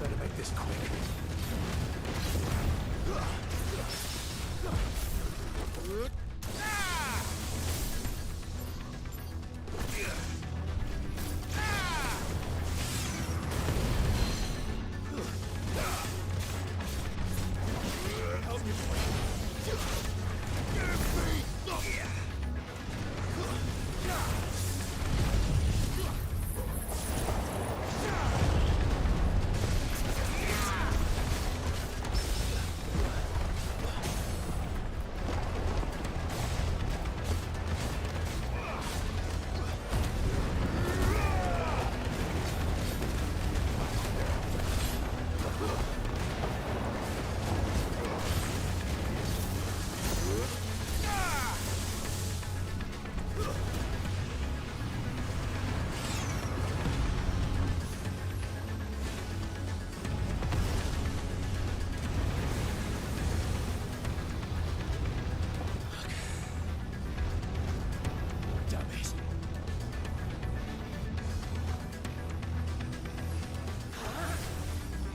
Better make this quick. Help me, boy.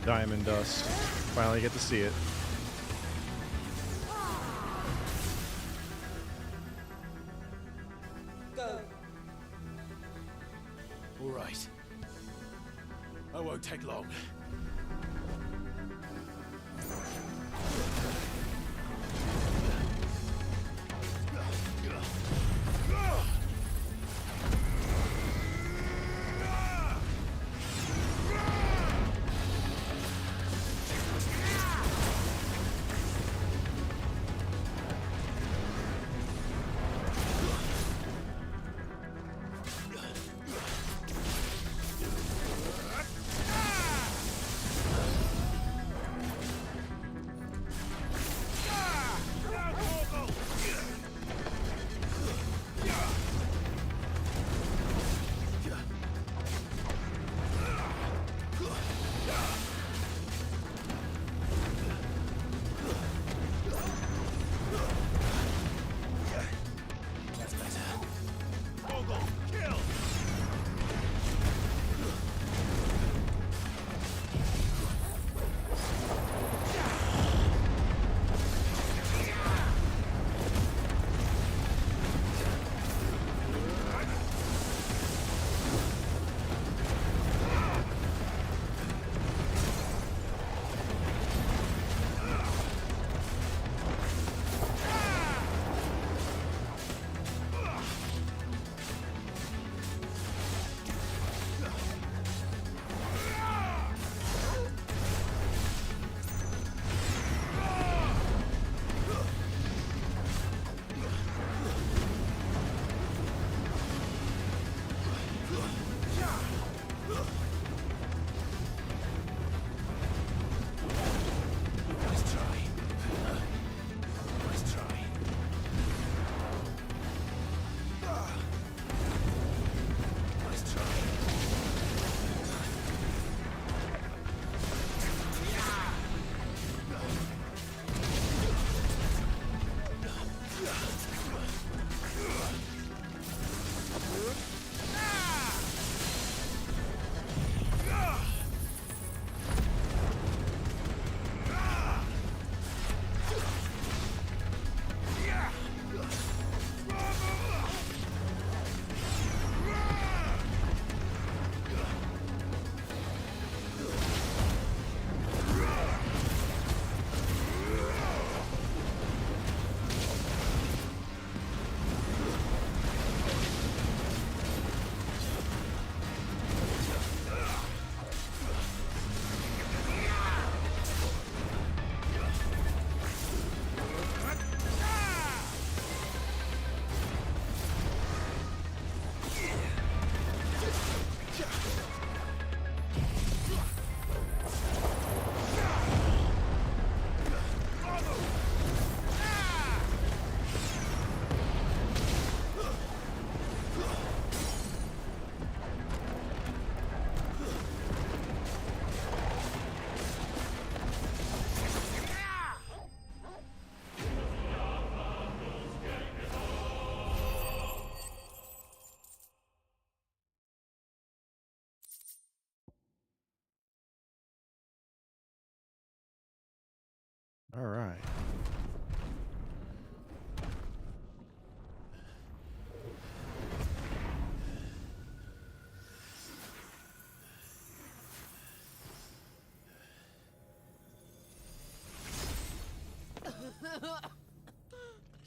Diamond dust. Finally get to see it. Go. All right. I won't take long.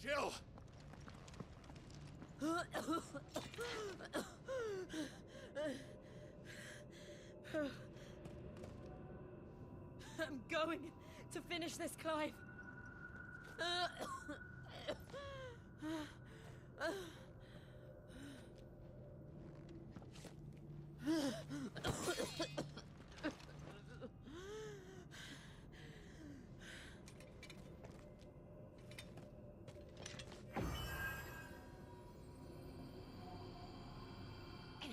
Jill! I'm going to finish this, Clive.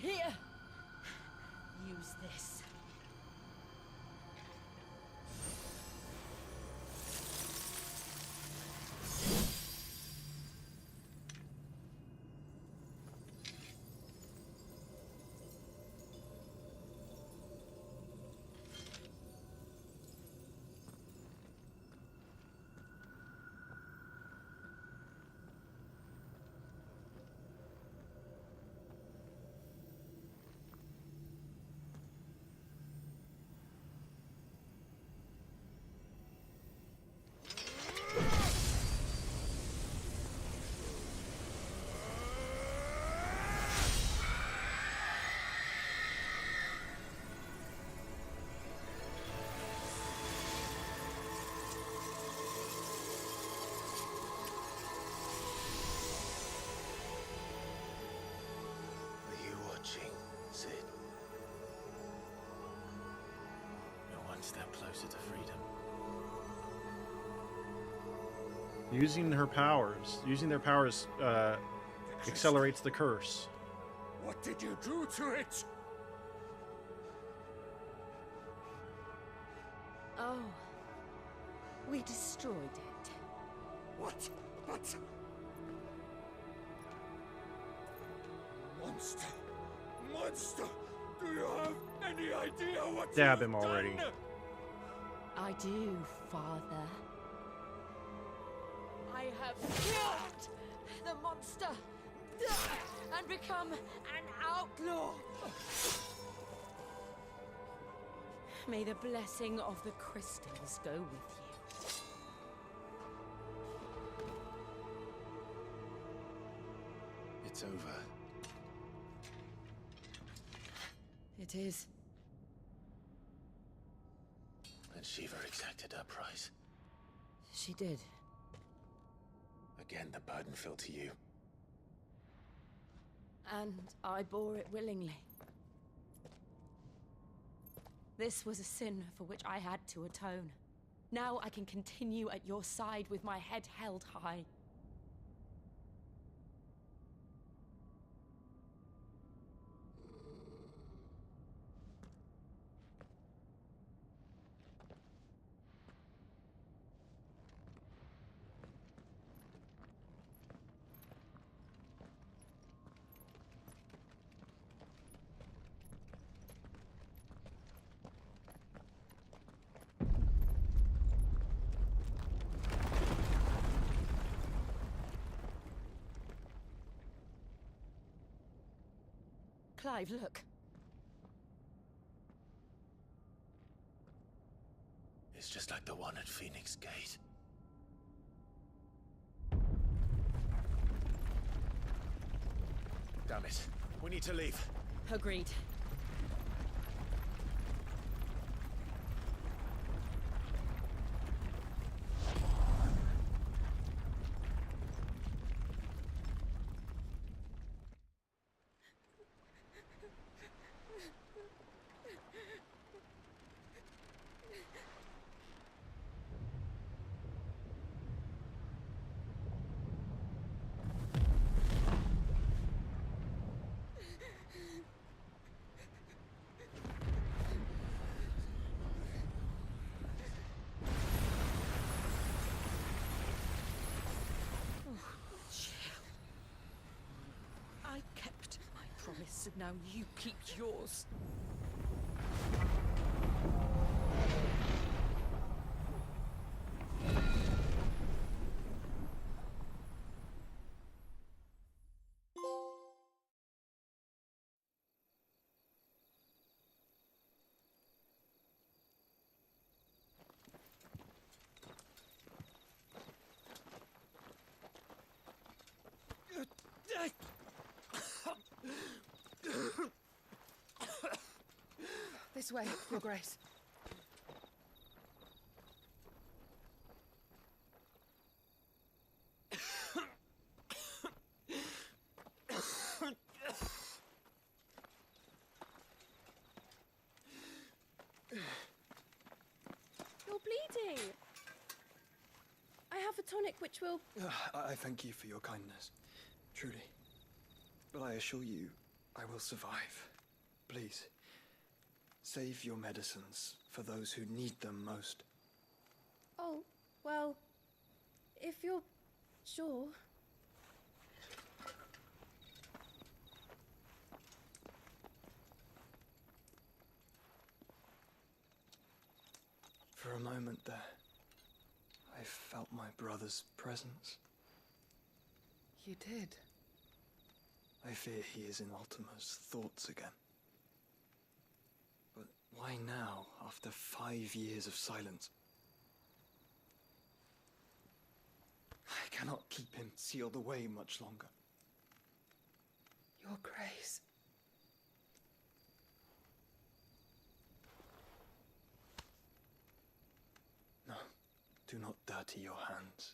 Here, use this. Are you watching, Sid? You're one step closer to freedom. Using their powers accelerates the curse. What did you do to it? Oh, we destroyed it. What? But... Monster! Monster! Do you have any idea what Dab you've him already. done? I do, Father. I have killed the monster and become an outlaw. May the blessing of the crystals go with you. It's over. It is. And Shiva exacted her price. She did. Again, the burden fell to you. And I bore it willingly. This was a sin for which I had to atone. Now I can continue at your side with my head held high. Clive, look. It's just like the one at Phoenix Gate. Damn it. We need to leave. Agreed. I kept my promise, and now you keep yours. This way, Your Grace. You're bleeding. I have a tonic which will... I thank you for your kindness, truly. But I assure you, I will survive. Please, save your medicines for those who need them most. Oh, well, if you're sure. For a moment there, I felt my brother's presence. You did? I fear he is in Ultima's thoughts again. But why now, after 5 years of silence? I cannot keep him sealed away much longer. Your Grace. No, do not dirty your hands.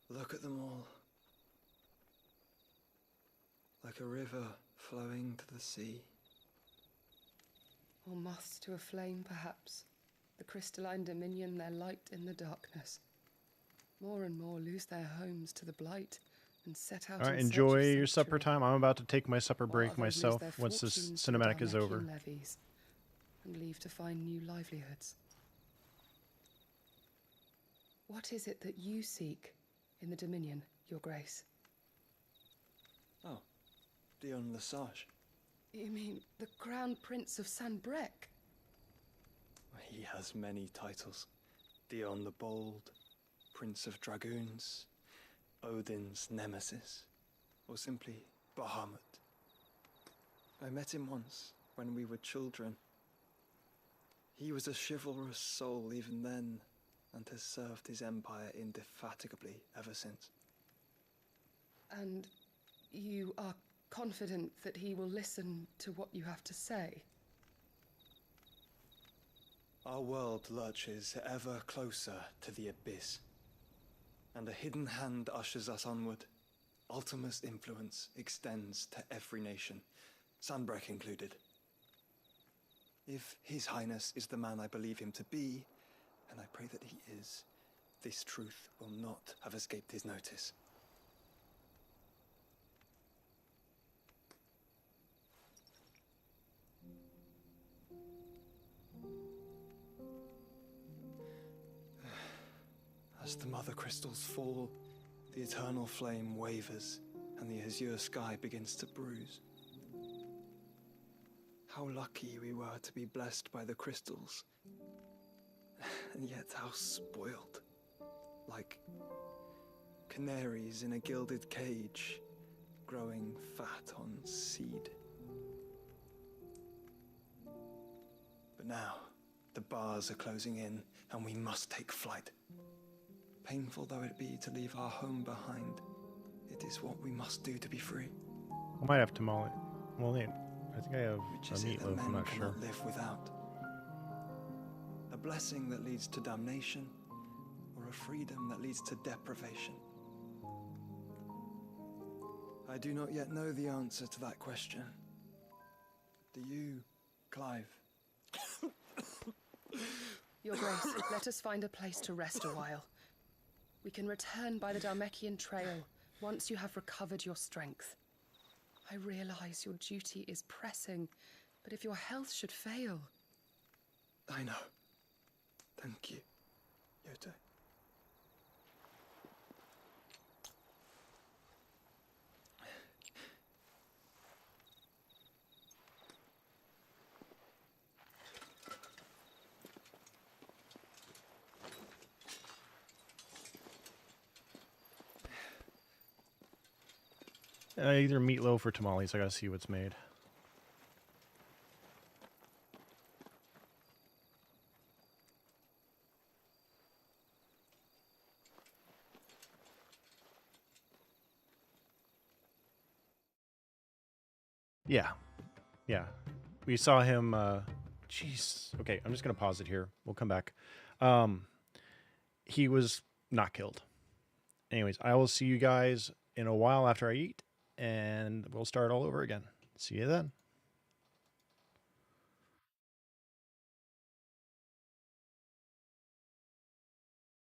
Look at them all. Like a river flowing to the sea. Or moths to a flame, perhaps. The crystalline dominion, their light in the darkness. More and more lose their homes to the blight and set out. All right, in search enjoy of your supper sanctuary. time. I'm about to take my supper While break others lose myself their once this fortunes to the cinematic is over. Dharmekian levies and leave to find new livelihoods. What is it that you seek in the Dominion, Your Grace? Oh, Dion Lesage. You mean the Crown Prince of Sanbreque? He has many titles. Dion the Bold, Prince of Dragoons, Odin's Nemesis, or simply Bahamut. I met him once, when we were children. He was a chivalrous soul even then, and has served his empire indefatigably ever since. And you are confident that he will listen to what you have to say? Our world lurches ever closer to the abyss, and a hidden hand ushers us onward. Ultima's influence extends to every nation, Sanbreque included. If His Highness is the man I believe him to be, and I pray that he is, this truth will not have escaped his notice. As the mother crystals fall, the eternal flame wavers, and the azure sky begins to bruise. How lucky we were to be blessed by the crystals, and yet how spoiled. Like canaries in a gilded cage, growing fat on seed. But now, the bars are closing in, and we must take flight. Painful though it be to leave our home behind, it is what we must do to be free. I might have tamale. Well, I think I have Which a is it that meatloaf. men I'm not cannot sure. live without? A blessing that leads to damnation, or a freedom that leads to deprivation? I do not yet know the answer to that question. Do you, Clive? Your Grace, let us find a place to rest a while. We can return by the Dharmekian trail once you have recovered your strength. I realize your duty is pressing, but if your health should fail... I know. Thank you, Yote. Either meatloaf or tamales. I gotta see what's made. Yeah. Yeah. We saw him, jeez. Okay, I'm just going to pause it here. We'll come back. He was not killed. Anyways, I will see you guys in a while after I eat, and we'll start all over again. See you then.